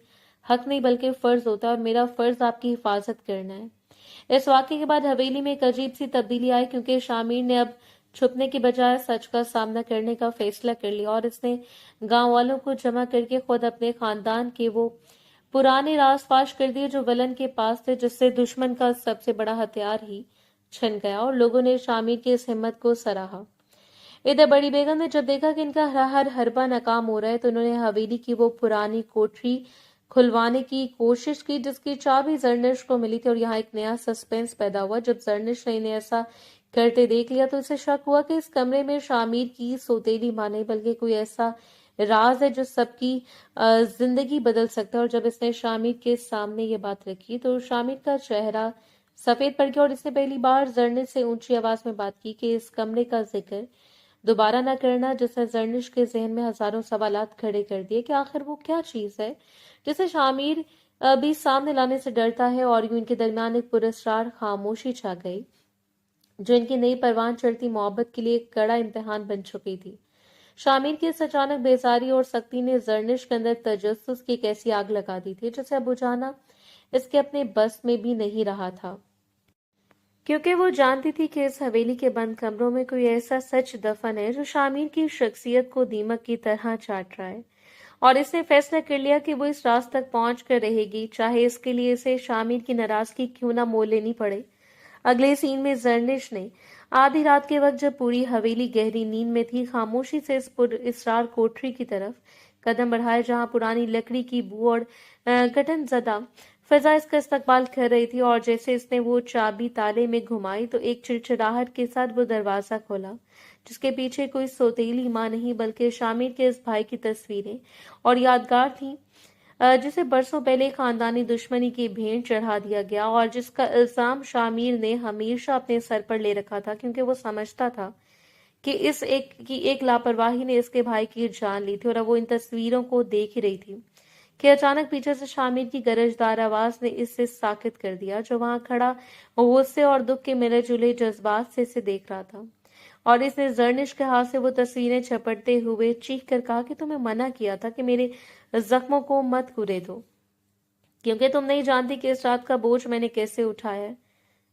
حق نہیں بلکہ فرض ہوتا ہے، اور میرا فرض آپ کی حفاظت کرنا ہے۔ اس واقعے کے بعد حویلی میں ایک عجیب سی تبدیلی آئی، کیونکہ شامر نے اب چھپنے کی بجائے سچ کا سامنا کرنے کا فیصلہ کر لیا، اور اس نے گاؤں والوں کو جمع کر کے خود اپنے خاندان کے وہ پرانے راز فاش کر دیے جو ولن کے پاس تھے، جس سے دشمن کا سب سے بڑا ہتھیار ہی چھن گیا، اور لوگوں نے شامر کی اس ہمت کو سراہا۔ ادھر بڑی بیگم نے جب دیکھا کہ ان کا ہر حربہ ناکام ہو رہا ہے تو انہوں نے حویلی کی وہ پرانی کوٹری کھلوانے کی کوشش کی جس کی چابی زرنش کو ملی تھی، اور یہاں ایک نیا سسپینس پیدا ہوا۔ جب زرنش نے انہیں ایسا کرتے دیکھ لیا تو اسے شک ہوا کہ اس کمرے میں شامر کی سوتیلی ماں نہیں بلکہ کوئی ایسا راز ہے جو سب کی زندگی بدل سکتا ہے۔ اور جب اس نے شامر کے سامنے یہ بات رکھی تو شامر کا چہرہ سفید پڑ گیا، اور اس نے پہلی بار زرنش سے اونچی آواز میں بات کی کہ اس کمرے کا ذکر دوبارہ نہ کرنا، جس نے زرنش کے ذہن میں ہزاروں سوالات کھڑے کر دیے کہ آخر وہ کیا چیز ہے جسے شامر بھی سامنے لانے سے ڈرتا ہے۔ اور یوں ان کے درمیان ایک پراسرار خاموشی چھا گئی جو ان کی نئی پروان چڑھتی محبت کے لیے ایک کڑا امتحان بن چکی تھی۔ شامر کی اس اچانک بیزاری اور سختی نے زرنش کے اندر تجسس کی ایک ایسی آگ لگا دی تھی جسے بجھانا اس کے اپنے بس میں بھی نہیں رہا تھا، کیونکہ وہ جانتی تھی کہ اس حویلی کے بند کمروں میں کوئی ایسا سچ دفن ہے جو شامر کی شخصیت کو دیمک کی طرح چاٹ رہا ہے، اور اس نے فیصلہ کر لیا کہ وہ اس راز تک پہنچ کر رہے گی، چاہے اس کے لیے اسے شامر کی ناراضگی کیوں نہ مول لینی پڑے۔ اگلے سین میں زرنش نے آدھی رات کے وقت جب پوری حویلی گہری نیند میں تھی خاموشی سے اس پر اسرار کوٹری کی طرف قدم بڑھائے جہاں پرانی لکڑی کی بو اور گٹن زدہ فضا اس کا استقبال کر رہی تھی، اور جیسے اس نے وہ چابی تالے میں گھمائی تو ایک چڑچڑاہٹ کے ساتھ وہ دروازہ کھولا جس کے پیچھے کوئی سوتیلی ماں نہیں بلکہ شامر کے اس بھائی کی تصویریں اور یادگار تھیں جسے برسوں پہلے خاندانی دشمنی کی بھینٹ چڑھا دیا گیا، اور جس کا الزام شامر نے ہمیشہ اپنے سر پر لے رکھا تھا کیونکہ وہ سمجھتا تھا کہ اس ایک لاپرواہی نے اس کے بھائی کی جان لی تھی۔ اور اب وہ ان تصویروں کو دیکھ ہی رہی تھی کہ اچانک پیچھے سے شامر کی گرجدار آواز نے اسے ساکت کر دیا جو وہاں کھڑا غصے اور دکھ کے ملے جلے جذبات سے اسے دیکھ رہا تھا، اور اس نے زرنش کے ہاتھ سے وہ تصویریں چھپٹتے ہوئے چیخ کر کہا کہ تمہیں منع کیا تھا کہ میرے زخموں کو مت کرے دو، کیونکہ تم نہیں جانتی کہ اس رات کا بوجھ میں نے کیسے اٹھایا ہے۔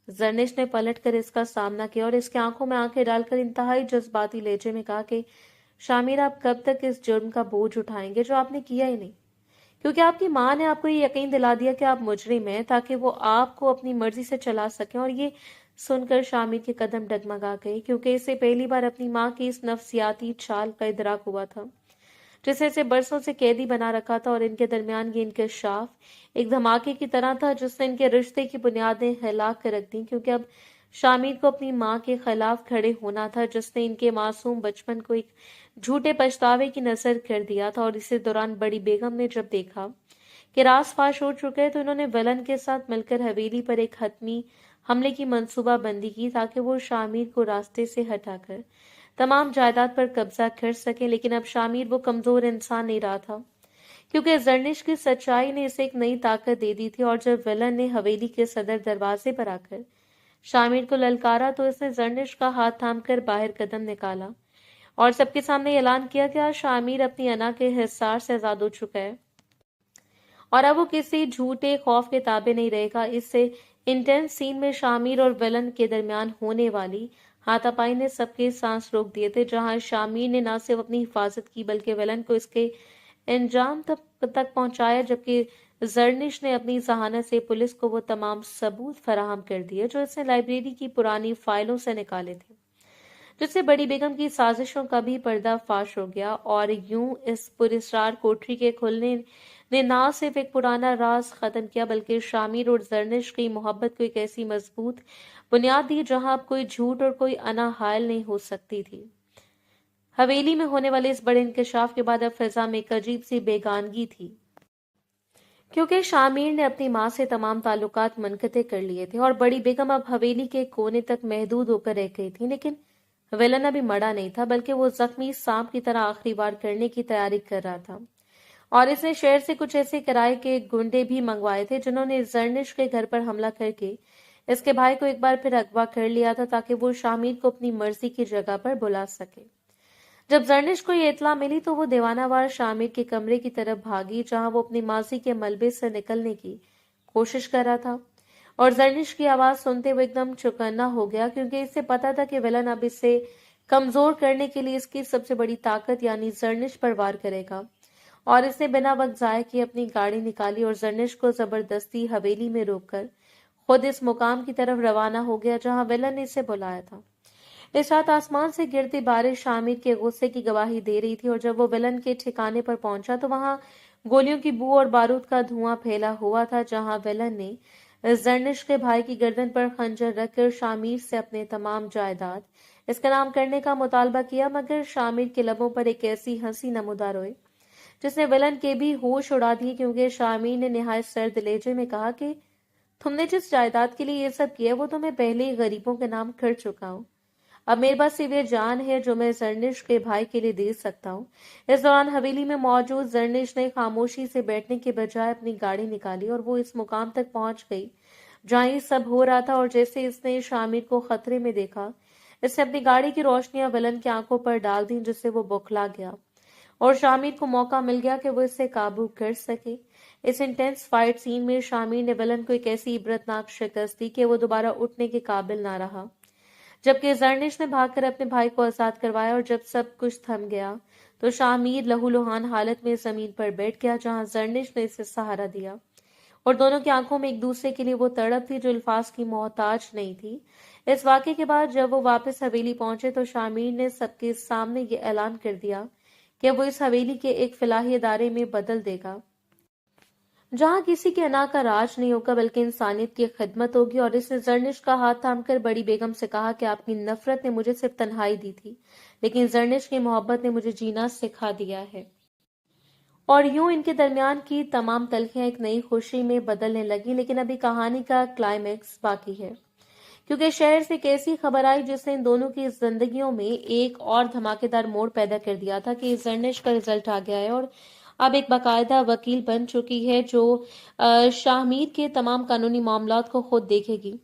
زرنش نے پلٹ کر اس کا سامنا کیا اور اس کی آنکھوں میں آنکھیں ڈال کر انتہائی جذباتی لہجے میں کہا کہ شامر آپ کب تک اس جرم کا بوجھ اٹھائیں گے جو آپ نے کیا ہی نہیں؟ کیونکہ آپ کی ماں نے آپ کو یہ یقین دلا دیا کہ آپ مجرم ہیں تاکہ وہ آپ کو اپنی مرضی سے چلا سکیں۔ اور یہ سن کر شامر کے قدم ڈگمگا گئے کیونکہ اسے پہلی بار اپنی ماں کی اس نفسیاتی چال کا ادراک ہوا تھا جسے اسے برسوں سے قیدی بنا رکھا تھا، اور ان کے درمیان یہ انکشاف ایک دھماکے کی طرح تھا جس نے ان کے رشتے کی بنیادیں ہلا کر رکھ دیں، کیونکہ اب شامر کو اپنی ماں کے خلاف کھڑے ہونا تھا جس نے ان کے معصوم بچپن کو ایک جھوٹے پچھتاوے کی نظر کر دیا تھا۔ اور اسی دوران بڑی بیگم نے جب دیکھا کہ راز فاش ہو چکے تو انہوں نے ولن کے ساتھ مل کر حویلی پر ایک حتمی حملے کی منصوبہ بندی کی تاکہ وہ شامر کو راستے سے ہٹا کر تمام جائیداد پر قبضہ کر سکیں، لیکن اب شامر وہ کمزور انسان نہیں رہا تھا کیونکہ زرنش کی سچائی نے اسے ایک نئی طاقت دے دی تھی۔ اور جب ولن نے حویلی کے صدر دروازے پر آ کر شامر کو للکارا تو اس نے زرنش کا ہاتھ تھام کر باہر قدم نکالا اور سب کے سامنے اعلان کیا کہ آج شامر اپنی انا کے حصار سے آزاد ہو چکا ہے اور اب وہ کسی جھوٹے خوف کے تابع نہیں رہے گا۔ اس سے انٹینس سین میں شامر اور ولن کے درمیان ہونے والی ہاتھا پائی نے سب کے سانس روک دیے تھے، جہاں شامر نے نہ صرف اپنی حفاظت کی بلکہ ولن کو اس کے انجام تک پہنچایا، جبکہ زرنش نے اپنی ذہانت سے پولیس کو وہ تمام ثبوت فراہم کر دیے جو اس نے لائبریری کی پرانی فائلوں سے نکالے تھے जिससे बड़ी बेगम की साजिशों का भी पर्दाफाश हो गया। और यूं इस पुरस्कार कोठरी के खुलने ने ना सिर्फ एक पुराना राज खत्म किया बल्कि शामिर और जरनिश की मोहब्बत को एक ऐसी मजबूत बुनियाद दी जहां अब कोई झूठ और कोई अना हायल नहीं हो सकती थी। हवेली में होने वाले इस बड़े इंकशाफ के बाद अब फिजा में एक अजीब सी बेगानगी थी, क्योंकि शामिर ने अपनी माँ से तमाम ताल्लुकात मुनक़ते कर लिए थे और बड़ी बेगम अब हवेली के कोने तक महदूद होकर रह गई थी। लेकिन विलन अभी मरा नहीं था, बल्कि वो जख्मी सांप की तरह आखिरी वार करने की तैयारी कर रहा था। और इसने शहर से कुछ ऐसे किराए के गुंडे भी मंगवाए थे जिन्होंने जरनिश के घर पर हमला करके इसके भाई को एक बार फिर अगवा कर लिया था, ताकि वो शामिर को अपनी मर्जी की जगह पर बुला सके। जब जरनिश को ये इत्तला मिली तो वो दीवानावार शामिर के कमरे की तरफ भागी, जहां वो अपनी मासी के मलबे से निकलने की कोशिश कर रहा था। और जरनिश की आवाज सुनते हुए एकदम चौकन्ना हो गया, क्योंकि इसे पता था कि विलन अब इसे कमजोर करने के लिए इसकी सबसे बड़ी ताकत यानी जरनिश पर वार करेगा। और इसने बिना वक्त जाए किए अपनी गाड़ी निकाली और जरनिश को जबरदस्ती हवेली में रोककर खुद इस मुकाम की तरफ रवाना हो गया जहां विलन ने इसे बुलाया था। इस रात आसमान से गिरती बारिश शामिर के गुस्से की गवाही दे रही थी, और जब वो विलन के ठिकाने पर पहुंचा तो वहां गोलियों की बू और बारूद का धुआं फैला हुआ था, जहां विलन ने जरनिश के भाई की गर्दन पर खंजर रखकर शामिर से अपने तमाम जायदाद इसका नाम करने का मुतालबा किया। मगर शामिर के लबों पर एक ऐसी हंसी नमूदार हुई जिसने विलन के भी होश उड़ा दिए, क्योंकि शामिर ने निहायत सर्द लहजे में कहा कि तुमने जिस जायदाद के लिए ये सब किया वो तो मैं पहले ही गरीबों के नाम कर चुका हूँ। अब मेरे पास सिर्फ ये जान है जो मैं जरनिश के भाई के लिए दे सकता हूँ। इस दौरान हवेली में मौजूद जरनिश ने खामोशी से बैठने के बजाय अपनी गाड़ी निकाली और वो इस मुकाम तक पहुंच गई जहाँ ये सब हो रहा था। और जैसे इसने शामिर को खतरे में देखा, इसने अपनी गाड़ी की रोशनियां विलन की आंखों पर डाल दी, जिससे वो बौखला गया और शामिर को मौका मिल गया कि वो इससे काबू कर सके। इस इंटेंस फाइट सीन में शामिर ने विलन को एक ऐसी इबरतनाक शिकस्त दी कि वो दोबारा उठने के काबिल ना रहा, जबकि जरनिश ने भागकर अपने भाई को आजाद करवाया। और जब सब कुछ थम गया तो शामिर लहूलुहान हालत में जमीन पर बैठ गया, जहां जरनिश ने इसे सहारा दिया और दोनों की आंखों में एक दूसरे के लिए वो तड़प थी जो अल्फाज की मोहताज नहीं थी। इस वाक़े के बाद जब वो वापस हवेली पहुंचे तो शामिर ने सबके सामने ये ऐलान कर दिया कि वो इस हवेली के एक फलाही इदारे में बदल देगा, जहां किसी के अना का राज नहीं होगा बल्कि इंसानियत की खिदमत होगी। और इसने जरनिश का हाथ थामकर बड़ी बेगम से कहा कि आपकी नफरत ने मुझे सिर्फ तन्हाई दी थी, लेकिन जरनिश की मोहब्बत ने मुझे जीना सिखा दिया है। और यूं इनके दरमियान की तमाम तलखियां एक नई खुशी में बदलने लगी। लेकिन अभी कहानी का क्लाइमैक्स बाकी है, क्योंकि शहर से एक ऐसी खबर आई जिसने इन दोनों की जिंदगियों में एक और धमाकेदार मोड़ पैदा कर दिया था कि जरनिश का रिजल्ट आ गया है और अब एक बाकायदा वकील बन चुकी है जो शाहमीर के तमाम कानूनी मामलात को खुद देखेगी।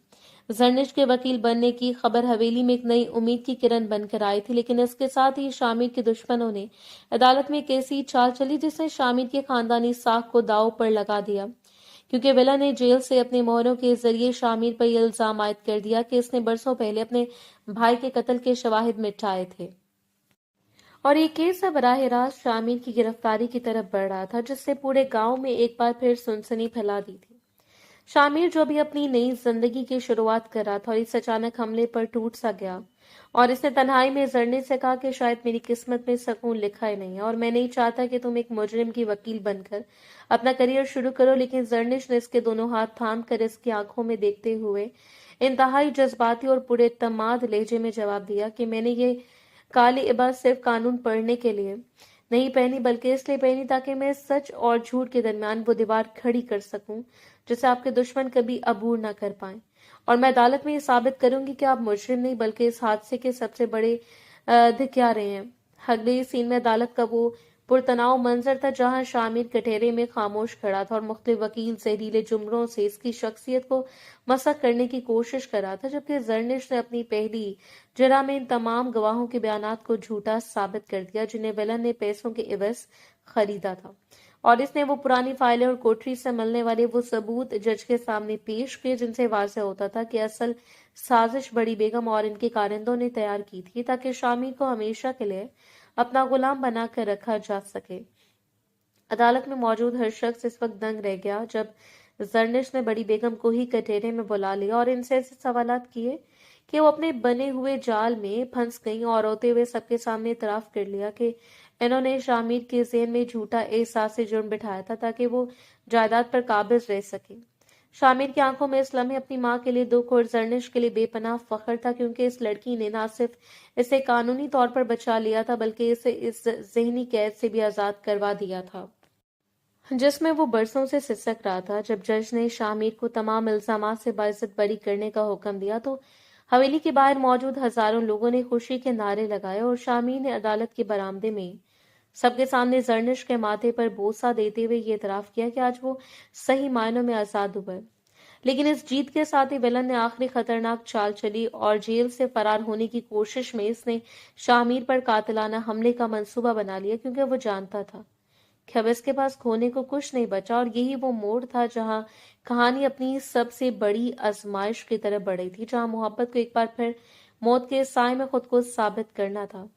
जरनिश के वकील बनने की खबर हवेली में एक नई उम्मीद की किरण बनकर आई थी, लेकिन इसके साथ ही शामिर के दुश्मनों ने अदालत में एक ऐसी चाल चली जिसने शामिर के खानदानी साख को दांव पर लगा दिया, क्योंकि विला ने जेल से अपने मोहरों के जरिए शामिर पर यह इल्जाम आयद कर दिया कि इसने बरसों पहले अपने भाई के कत्ल के शवाहिद मिटाए थे। और ये केस अब बराह रास्त शामिर की गिरफ्तारी की तरफ बढ़ रहा था, जिससे पूरे गांव में एक बार फिर सनसनी फैला दी थी। शामिर जो भी अपनी नई जिंदगी की शुरुआत कर रहा था और इस अचानक हमले पर टूट सा गया, और इसने तन्हाई में जरने से कहा कि शायद मेरी किस्मत में सुकून लिखा ही नहीं है और मैं नहीं चाहता कि तुम एक मुजरिम की वकील बनकर अपना करियर शुरू करो। लेकिन जरनिश ने इसके दोनों हाथ थाम कर इसकी आंखों में देखते हुए इंतहाई जज्बाती और पूरे तमाद लहजे में जवाब दिया कि मैंने ये काली इबाद सिर्फ कानून पढ़ने के लिए नहीं पहनी, बल्कि इसलिए पहनी ताकि मैं सच और झूठ के दरमियान वो दीवार खड़ी कर सकूं जिसे आपके दुश्मन कभी अबूर ना कर पाए। और मैं अदालत में ये साबित करूंगी कि आप मुजरिम नहीं बल्कि इस हादसे के सबसे बड़े धिक्कारे हैं। अगले सीन में अदालत का वो पुरतनाव मंजर था जहां शामिर कटहरे में खामोश खड़ा था और मुख्तलिफ वकील जहरीले जुमलों से इसकी शख्सियत को मसक करने की कोशिश कर रहा था, जबकि जरनिश ने अपनी पहली जरा में इन तमाम गवाहों के बयानात को झूठा साबित कर दिया जिन्हें विलन ने पैसों के एवज खरीदा था। और इसने वो पुरानी फाइलें और कोठरी से मिलने वाले वो सबूत जज के सामने पेश किए जिनसे वाज़ेह होता था कि असल साजिश बड़ी बेगम और इनके कारिंदों ने तैयार की थी ताकि शामिर को हमेशा के लिए अपना गुलाम बनाकर रखा जा सके। अदालत में मौजूद हर शख्स इस वक्त दंग रह गया जब जरनिश ने बड़ी बेगम को ही कटहरे में बुला लिया और इनसे ऐसे सवालात किए کہ وہ अपने बने हुए जाल में फंस गईं और रोते हुए सबके सामने इतराफ कर लिया कि इन्होंने शामिर के ज़हन में झूठा एहसास जुर्म बिठाया था ताकि वो जायदाद पर काबिज रह सके। शामिर की आंखों में इस लम्हे अपनी माँ के लिए दुख और जर्निश के लिए बेपनाह फख्र था, क्योंकि इस लड़की ने न सिर्फ इसे कानूनी तौर पर बचा लिया था बल्कि इसे इस ज़हनी कैद से भी आज़ाद करवा दिया था जिसमें वो बरसों से सिसक रहा था। जब जज ने शामिर को तमाम इल्जामात से बाइज्जत बरी करने का हुक्म दिया तो हवेली के बाहर मौजूद हजारों लोगों ने खुशी के नारे लगाए और शामिर ने अदालत के बरामदे में सबके सामने जर्निश के माथे पर बोसा देते हुए ये इतराफ किया कि आज वो सही मायनों में आजाद हुआ है। लेकिन इस जीत के साथ ही विलन ने आखिरी खतरनाक चाल चली और जेल से फरार होने की कोशिश में इसने शामिर पर कातिलाना हमले का मंसूबा बना लिया, क्योंकि वो जानता था कि अब इसके पास खोने को कुछ नहीं बचा और यही वो मोड़ था जहां कहानी अपनी सबसे बड़ी आजमाइश की तरफ बढ़ी थी, जहां मोहब्बत को एक बार फिर मौत के साए में खुद को साबित करना था।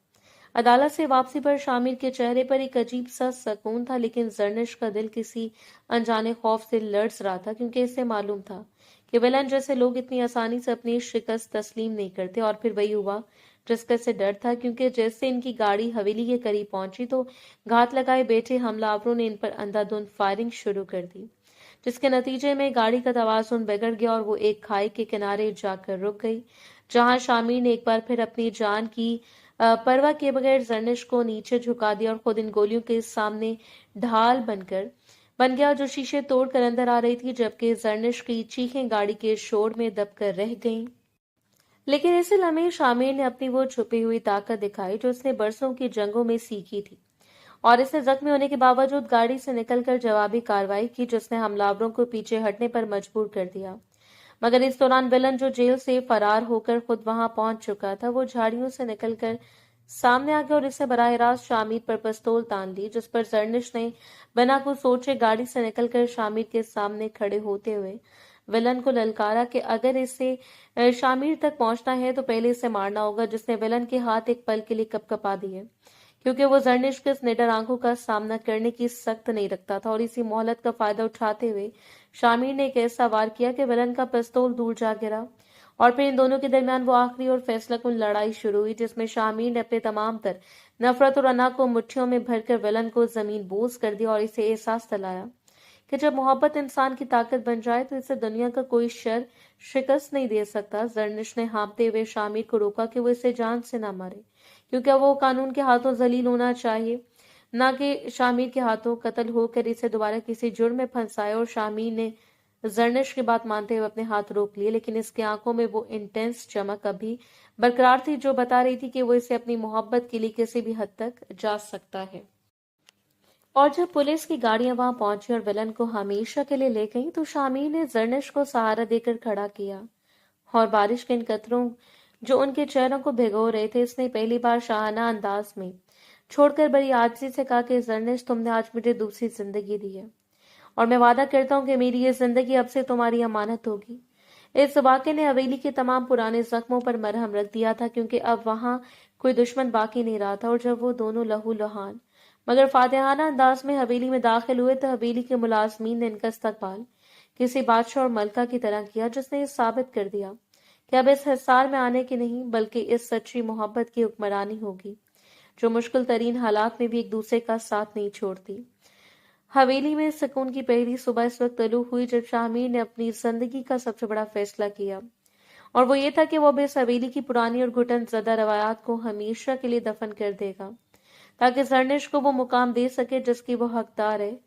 अदालत से वापसी पर शामिर के चेहरे पर एक अजीब सा सुकून था, लेकिन जर्निश का दिल किसी अनजाने खौफ से लर्ज रहा था, क्योंकि इसे मालूम था कि विलन जैसे लोग इतनी आसानी से अपनी शिकस्त तस्लीम नहीं करते। और फिर वही हुआ जिसका से डर था, क्योंकि जैसे इनकी गाड़ी हवेली के करीब पहुंची तो घात लगाए बैठे हमलावरों ने इन पर अंधाधुंध फायरिंग शुरू कर दी, जिसके नतीजे में गाड़ी का तवाज़ुन बिगड़ गया और वो एक खाई के किनारे जाकर रुक गई, जहां शामिर ने एक बार फिर अपनी जान की परवाह किए बगैर जर्निश को नीचे झुका दिया और खुद इन गोलियों के सामने ढाल बन गया जो शीशे तोड़कर अंदर आ रही थी, जबकि जर्निश की चीखें गाड़ी के शोर में दबकर रह गईं। लेकिन इसी लम्हे शामिर ने अपनी वो छुपी हुई ताकत दिखाई जो उसने बरसों की जंगों में सीखी थी, और इसने जख्मी होने के बावजूद गाड़ी से निकलकर जवाबी कार्रवाई की, जिसने हमलावरों को पीछे हटने पर मजबूर कर दिया। मगर इस दौरान विलन जो जेल से फरार होकर खुद वहां पहुंच चुका था, वो झाड़ियों से निकलकर सामने आ गया और इससे बराह रास्त शामिर पर पिस्तौल तान ली, जिस पर जर्निश ने बिना कुछ सोचे गाड़ी से निकलकर शामिर के सामने खड़े होते हुए विलन को ललकारा कि अगर इसे शामिर तक पहुंचना है तो पहले इसे मारना होगा, जिसने विलन के हाथ एक पल के लिए कपकपा दिए, क्योंकि वो जर्निश के इस निडर आंखों का सामना करने की सख्त नहीं रखता था। और इसी मोहलत का फायदा उठाते हुए शामिर ने एक ऐसा वार किया कि विलन का पिस्तौल दूर जा गिरा, और फिर इन दोनों के दरमियान वो आखिरी और फैसलाकुन लड़ाई शुरू हुई, जिसमें शामिर ने अपने तमाम तर नफरत और अना को मुट्ठियों में भरकर विलन को जमीन बोझ कर दिया और इसे एहसास दिलाया कि जब मोहब्बत इंसान की ताकत बन जाए तो इसे दुनिया का कोई शर शिकस्त नहीं दे सकता। जर्निश ने हाँफते हुए शामिर को रोका कि वो इसे जान से ना मारे, क्योंकि वो कानून के हाथों जलील होना चाहिए, न कि शामिर के हाथों कत्ल होकर इसे दोबारा किसी जुर्म में फंसाए। और शामिर ने जर्निश की बात मानते हुए अपने हाथ रोक लिए, लेकिन इसकी आंखों में वो इंटेंस चमक अभी बरकरार थी जो बता रही थी कि वो इसे अपनी मोहब्बत के लिए किसी भी हद तक जा सकता है। और जब पुलिस की गाड़ियां वहां पहुंची और विलन को हमेशा के लिए ले गई तो शामिर ने जर्निश को सहारा देकर खड़ा किया, और बारिश के इन कतरों जो उनके चेहरों को भिगो रहे थे, इसने पहली बार शाहाना अंदाज में छोड़कर बड़ी आजिज़ी से कहा कि जर्निश, तुमने आज मुझे दूसरी जिंदगी दी है और मैं वादा करता हूँ कि मेरी ये जिंदगी अब से तुम्हारी अमानत होगी। इस वाक़े ने हवेली के तमाम पुराने जख्मों पर मरहम रख दिया था, क्योंकि अब वहां कोई दुश्मन बाकी नहीं रहा था। और जब वो दोनों लहू लुहान मगर फातिहाना अंदाज में हवेली में दाखिल हुए तो हवेली के मुलाजमीन ने इनका इस्तकबाल किसी बादशाह और मलका की तरह किया, जिसने ये साबित कर दिया कि अब इस हिसार में आने की नहीं बल्कि इस सच्ची मोहब्बत की हुक्मरानी होगी जो मुश्किल तरीन हालात में भी एक दूसरे का साथ नहीं छोड़ती। हवेली में सुकून की पहली सुबह इस वक्त तलू हुई जब शामिर ने अपनी जिंदगी का सबसे बड़ा फैसला किया, और वो ये था कि वो अब इस हवेली की पुरानी और घुटन ज़दा रवायात को हमेशा के लिए दफन कर देगा, ताकि जर्निश को वो मुकाम दे सके जिसकी वो हकदार है।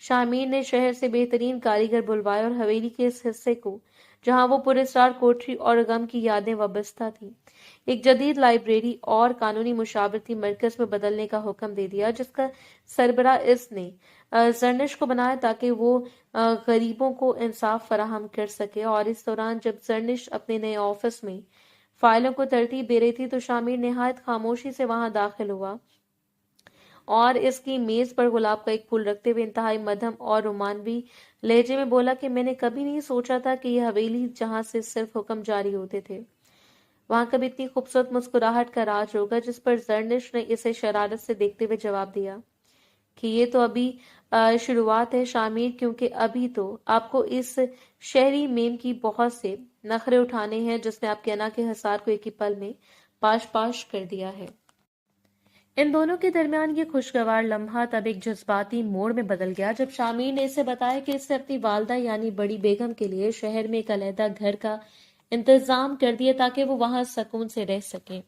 शामिर ने शहर से बेहतरीन कारीगर बुलवाए और हवेली के इस हिस्से को, जहां वो पुरस्कार कोठरी और गम की यादें वाबस्ता थी, एक जदीद लाइब्रेरी और कानूनी मुशावरती मरकज में बदलने का हुक्म दे दिया, जिसका सरबराह इसने जर्निश को बनाया ताकि वो गरीबों को इंसाफ फराहम कर सके। और इस दौरान जब जर्निश अपने नए ऑफिस में फाइलों को तरतीब दे रही थी तो शामिर निहायत खामोशी से वहां दाखिल हुआ और इसकी मेज पर गुलाब का एक फूल रखते हुए इंतहाई मध्यम और रोमानवी लहजे में बोला कि मैंने कभी नहीं सोचा था कि यह हवेली जहां से सिर्फ हुक्म जारी होते थे वहां कभी इतनी खूबसूरत मुस्कुराहट का राज होगा। जिस पर जर्निश ने इसे शरारत से देखते हुए जवाब दिया कि ये तो अभी शुरुआत है शामिर, क्योंकि अभी तो आपको इस शहरी मेम की बहुत से नखरे उठाने हैं जिसने आपके अना के हिसार को एक ही पल में पाश पाश कर दिया है। इन दोनों के दरमियान ये खुशगवार लम्हा तब एक जज्बाती मोड़ में बदल गया जब शामिर ने इसे बताया कि इससे अपनी वालदा यानी बड़ी बेगम के लिए शहर में एक अलहदा घर का इंतजाम कर दिया ताकि वो वहां सुकून से रह सके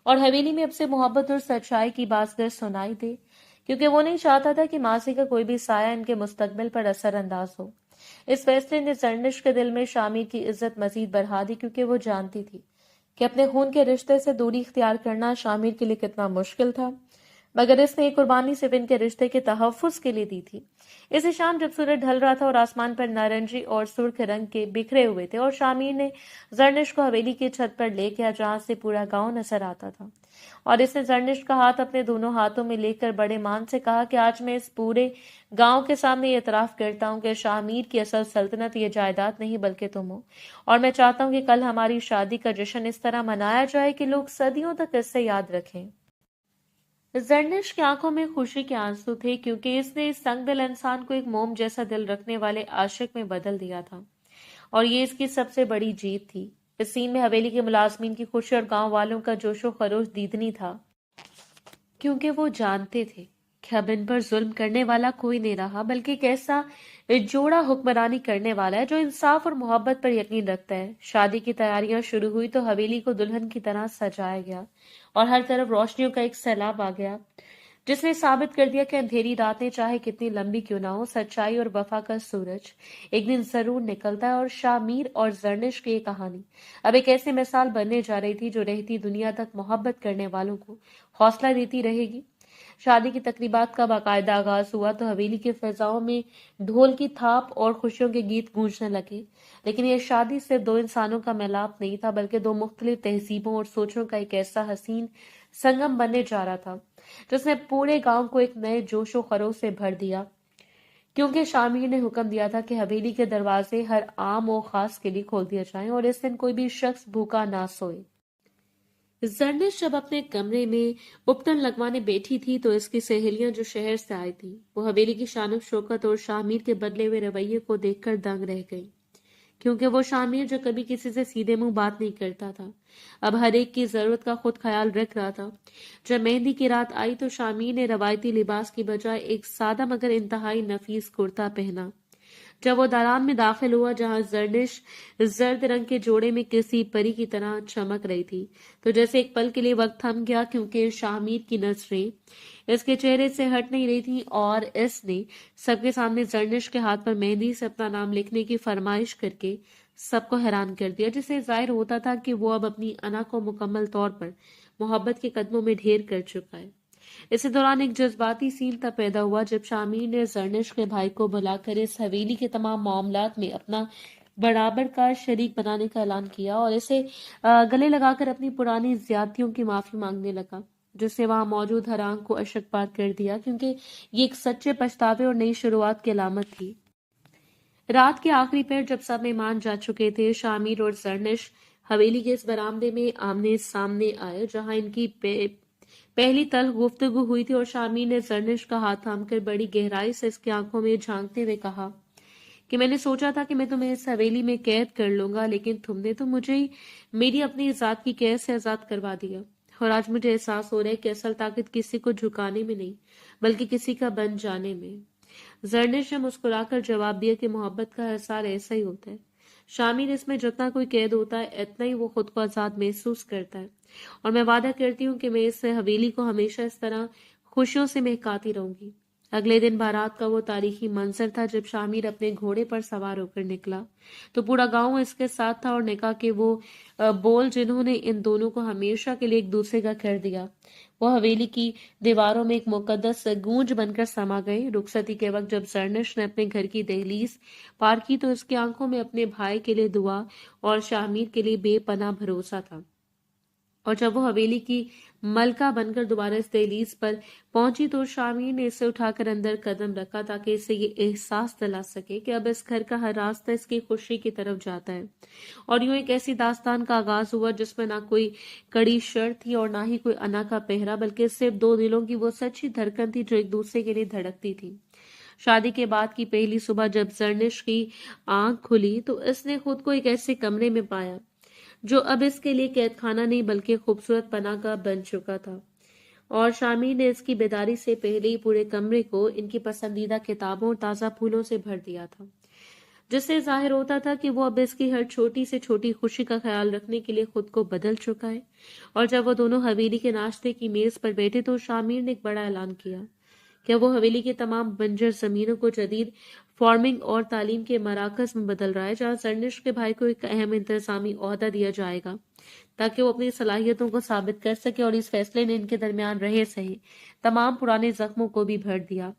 और हवेली में अब से मोहब्बत और सच्चाई की बासगर सुनाई दे, क्योंकि वो नहीं चाहता था कि मासी का कोई भी साया इनके मुस्तकबिल पर असर अंदाज हो। इस फैसले ने जर्निश के दिल में शामिर की इज्जत मजीद बढ़ा दी, क्योंकि वो जानती थी कि अपने खून के रिश्ते से दूरी इख्तियार करना शामिर के लिए कितना मुश्किल था, मगर इसने एक कुर्बानी सिर्फ इनके रिश्ते के तहफ्फुज के लिए दी थी। इसी शाम जब सूरज ढल रहा था और आसमान पर नारंगी और सुर्ख रंग के बिखरे हुए थे और शामिर ने जर्निश को हवेली की छत पर ले गया जहां से पूरा गांव नजर आता था, और इसने जर्निश का हाथ अपने दोनों हाथों में लेकर बड़े मान से कहा कि आज मैं इस पूरे गांव के सामने ये इतराफ करता हूं कि शामिर की असल सल्तनत ये जायदाद नहीं बल्कि तुम हो, और मैं चाहता हूं कि कल हमारी शादी का जश्न इस तरह मनाया जाए कि लोग सदियों तक इससे याद रखें। जर्निश की आंखों में खुशी के आंसू थे, क्योंकि इसने इस संग दिल इंसान को एक मोम जैसा दिल रखने वाले आशिक में बदल दिया था, और ये इसकी सबसे बड़ी जीत थी। इस सीन में हवेली के मुलाजमीन की खुशी और गांव वालों का जोशो खरोश दीदनी था, क्योंकि वो जानते थे कि अब इन पर जुल्म करने वाला कोई नहीं रहा, बल्कि एक ऐसा जोड़ा हुक्मरानी करने वाला है जो इंसाफ और मोहब्बत पर यकीन रखता है। शादी की तैयारियां शुरू हुई तो हवेली को दुल्हन की तरह सजाया गया और हर तरफ रोशनियों का एक सैलाब आ गया, जिसने साबित कर दिया कि अंधेरी रातें चाहे कितनी लंबी क्यों ना हो, सच्चाई और वफा का सूरज एक दिन जरूर निकलता है। और शामिर और जर्निश की ये कहानी अब एक ऐसी मिसाल बनने जा रही थी जो रहती दुनिया तक मोहब्बत करने वालों को हौसला देती रहेगी। शादी की तकरीबात का बाकायदा आगाज हुआ तो हवेली की फिजाओं में ढोल की थाप और खुशियों के गीत गूंजने लगे। लेकिन यह शादी सिर्फ दो इंसानों का मिलाप नहीं था, बल्कि दो मुख्तलिफ तहजीबों और सोचों का एक ऐसा हसीन संगम बनने जा रहा था जिसने पूरे गांव को एक नए जोशो खरोश से भर दिया, क्योंकि शामिर ने हुक्म दिया था कि हवेली के दरवाजे हर आम और खास के लिए खोल दिए जाएं और इस दिन कोई भी शख्स भूखा ना सोए। जर्निश जब अपने कमरे में उपटन लगवाने बैठी थी तो इसकी सहेलियां जो शहर से आई थी वो हवेली की शान शौकत और शामिर के बदले हुए रवैये को देखकर दंग रह गई, क्योंकि वो शामिर जो कभी किसी से सीधे मुंह बात नहीं करता था अब हर एक की जरूरत का खुद ख्याल रख रहा था। जब मेहंदी की रात आई तो शामिर ने रवायती लिबास की बजाय एक सादा मगर इंतहाई नफीस कुर्ता पहना। जब वो दालान में दाखिल हुआ जहां जर्निश जर्द रंग के जोड़े में किसी परी की तरह चमक रही थी, तो जैसे एक पल के लिए वक्त थम गया, क्योंकि शामिर की नजरें इसके चेहरे से हट नहीं रही थी और इसने सबके सामने जर्निश के हाथ पर मेहंदी से अपना नाम लिखने की फरमाइश करके सबको हैरान कर दिया, जिससे जाहिर होता था कि वो अब अपनी अना को मुकम्मल तौर पर मोहब्बत के कदमों में ढेर कर चुका है। इसी दौरान एक जज्बाती सीन तब पैदा हुआ जब शामिर ने जर्निश के भाई को बुलाकर इस हवेली के तमाम मामलात में अपना बराबर का शरीक बनाने का ऐलान किया और इसे गले लगाकर अपनी पुरानी ज्यादतियों की माफी मांगने लगा, जिससे वहां मौजूद हर आंख को अशक पार कर दिया, क्योंकि ये एक सच्चे पछतावे और नई शुरुआत की अलामत थी। रात के आखिरी पहर जब सब मेहमान जा चुके थे, शामिर और जर्निश हवेली के इस बरामदे में आमने सामने आए जहां इनकी पहली तल्ख गुफ्तगू हुई थी, और शामिर ने जर्निश का हाथ थामकर बड़ी गहराई से इसकी आंखों में झांकते हुए कहा कि मैंने सोचा था कि मैं तुम्हें इस हवेली में कैद कर लूंगा, लेकिन तुमने तो मुझे ही मेरी अपनी जात की कैद से आजाद करवा दिया, और आज मुझे एहसास हो रहा है कि असल ताकत किसी को झुकाने में नहीं बल्कि किसी का बन जाने में। जर्निश ने मुस्कुराकर जवाब दिया कि मोहब्बत का हिसार ऐसा ही होता है शामिर, इसमें जितना कोई कैद होता है इतना ही वो खुद को आजाद महसूस करता है, और मैं वादा करती हूँ कि मैं इस हवेली को हमेशा इस तरह खुशियों से महकाती रहूंगी। अगले दिन बारात का वो तारीखी मंजर था जब शामिर अपने घोड़े पर सवार होकर निकला तो पूरा गांव इसके साथ था, और निकाह के वो बोल जिन्होंने इन दोनों को हमेशा के लिए एक दूसरे का कर दिया वो हवेली की दीवारों में एक मुकद्दस गूंज बनकर समा गए। रुखसती के वक्त जब जर्निश ने अपने घर की दहलीज पार की तो उसकी आंखों में अपने भाई के लिए दुआ और शामिर के लिए बेपनाह भरोसा था, और जब वो हवेली की मलका बनकर दोबारा इस दहलीज पर पहुंची तो शामिर ने इसे उठाकर अंदर कदम रखा ताकि इसे ये एहसास दिला सके कि अब इस घर का हर रास्ता इसकी खुशी की तरफ जाता है। और यूं एक ऐसी दास्तान का आगाज हुआ जिसमें ना कोई कड़ी शर्त थी और ना ही कोई अना का पहरा, बल्कि सिर्फ दो दिलों की वो सच्ची धड़कन थी जो एक दूसरे के लिए धड़कती थी। शादी के बाद की पहली सुबह जब जर्निश की आंख खुली तो इसने खुद को एक ऐसे कमरे में पाया जो अब इसके लिए कैद खाना नहीं बल्कि खूबसूरत पनाहगाह बन चुका था। और शामिर ने इसकी बेदारी से पहले ही पूरे कमरे को इनकी पसंदीदा किताबों और ताज़ा फूलों से भर दिया था, जिससे जाहिर होता था कि वो अब इसकी हर छोटी से छोटी खुशी का ख्याल रखने के लिए खुद को बदल चुका है। और जब वो दोनों हवेली के नाश्ते की मेज पर बैठे तो शामिर ने एक बड़ा ऐलान किया कि वो हवेली की तमाम बंजर जमीनों को जदीद फार्मिंग और तालीम के मराकज में बदल रहा है, जहाँ जर्निश के भाई को एक अहम इंतजामी ओहदा दिया जाएगा ताकि वो अपनी सलाहियतों को साबित कर सके। और इस फैसले ने इनके दरमियान रहे सही तमाम पुराने जख्मों को भी भर दिया,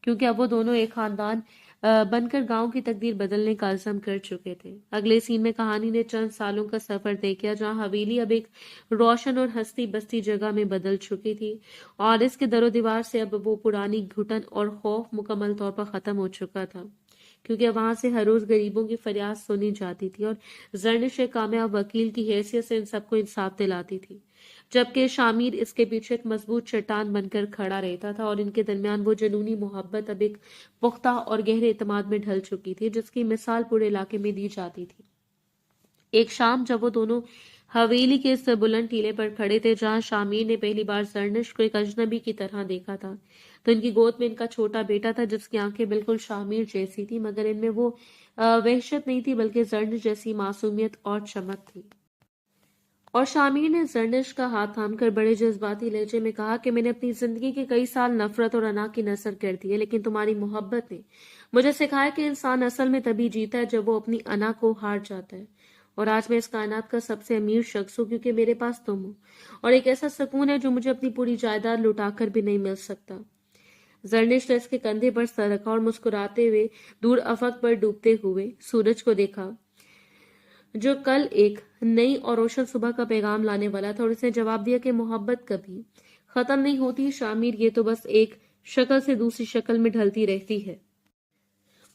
क्योंकि अब वो दोनों एक खानदान बनकर गांव की तकदीर बदलने का अज़म कर चुके थे। अगले सीन में कहानी ने चंद सालों का सफर तय किया, जहां हवेली अब एक रोशन और हंसती बस्ती जगह में बदल चुकी थी और इसके दरो दीवार से अब वो पुरानी घुटन और खौफ मुकम्मल तौर पर खत्म हो चुका था, क्योंकि वहां से हर रोज गरीबों की फरियाद सुनी जाती थी और जर्निश एक कामयाब वकील की हैसियत से इन सबको इंसाफ दिलाती थी, जबकि शामिर इसके पीछे एक मजबूत चट्टान बनकर खड़ा रहता था। और इनके दरमियान वो जुनूनी मोहब्बत अब एक पुख्ता और गहरे एतमाद में ढल चुकी थी, जिसकी मिसाल पूरे इलाके में दी जाती थी। एक शाम जब वो दोनों हवेली के इस बुलंद टीले पर खड़े थे जहां शामिर ने पहली बार जर्निश को एक अजनबी की तरह देखा था, तो इनकी गोद में इनका छोटा बेटा था जिसकी आंखें बिल्कुल शामिर जैसी थी, मगर इनमें वो वहशत नहीं थी बल्कि जर्निश जैसी मासूमियत और चमक थी। और शामिर ने जर्निश का हाथ थामकर बड़े जज्बाती लहजे में कहा कि मैंने अपनी जिंदगी के कई साल नफरत और अना की नसर कर दी है, लेकिन तुम्हारी मोहब्बत ने मुझे सिखाया कि इंसान असल में तभी जीता है जब वो अपनी अना को हार जाता है। और आज मैं इस कायनात का सबसे अमीर शख्स हूँ क्योंकि मेरे पास तुम हो, और एक ऐसा सुकून है जो मुझे अपनी पूरी जायदाद लुटाकर भी नहीं मिल सकता। जर्निश ने इसके कंधे पर सर रखा और मुस्कुराते हुए दूर अफक पर डूबते हुए सूरज को देखा जो कल एक नई और रोशन सुबह का पैगाम लाने वाला था, और उसने जवाब दिया कि मोहब्बत कभी खत्म नहीं होती शामिर, ये तो बस एक शक्ल से दूसरी शक्ल में ढलती रहती है।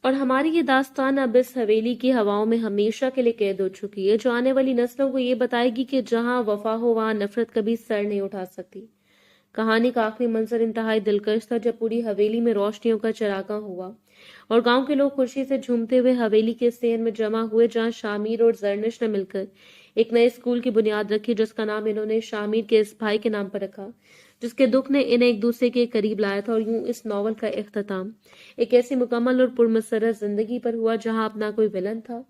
और हमारी ये दास्तान अब इस हवेली की हवाओं में हमेशा के लिए कैद हो चुकी है, जो आने वाली नस्लों को ये बताएगी कि जहां वफा हो वहां नफरत कभी सर नहीं उठा सकती। कहानी का आखिरी मंजर इंतहाई दिलकश था जब पूरी हवेली में रोशनियों का चरागा हुआ और गांव के लोग खुशी से झूमते हुए हवेली के सेन में जमा हुए, जहां शामिर और जर्निश ने मिलकर एक नए स्कूल की बुनियाद रखी जिसका नाम इन्होंने शामिर के इस भाई के नाम पर रखा, जिसके दुख ने इन्हें एक दूसरे के करीब लाया था। और यूं इस नॉवल का इख्तिताम एक ऐसी मुकम्मल और पुरमसरत जिंदगी पर हुआ जहां अब ना कोई विलन था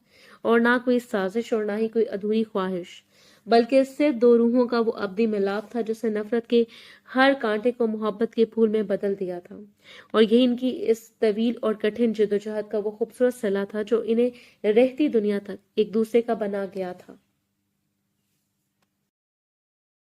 और ना कोई साजिश और ना ही कोई अधूरी ख्वाहिश, बल्कि सिर्फ दो रूहों का वो अब्दी मिलाप था जिसने नफरत के हर कांटे को मोहब्बत के फूल में बदल दिया था। और यही इनकी इस तवील और कठिन जद्दोजहद का वो खूबसूरत सिला था जो इन्हें रहती दुनिया तक एक दूसरे का बना गया था।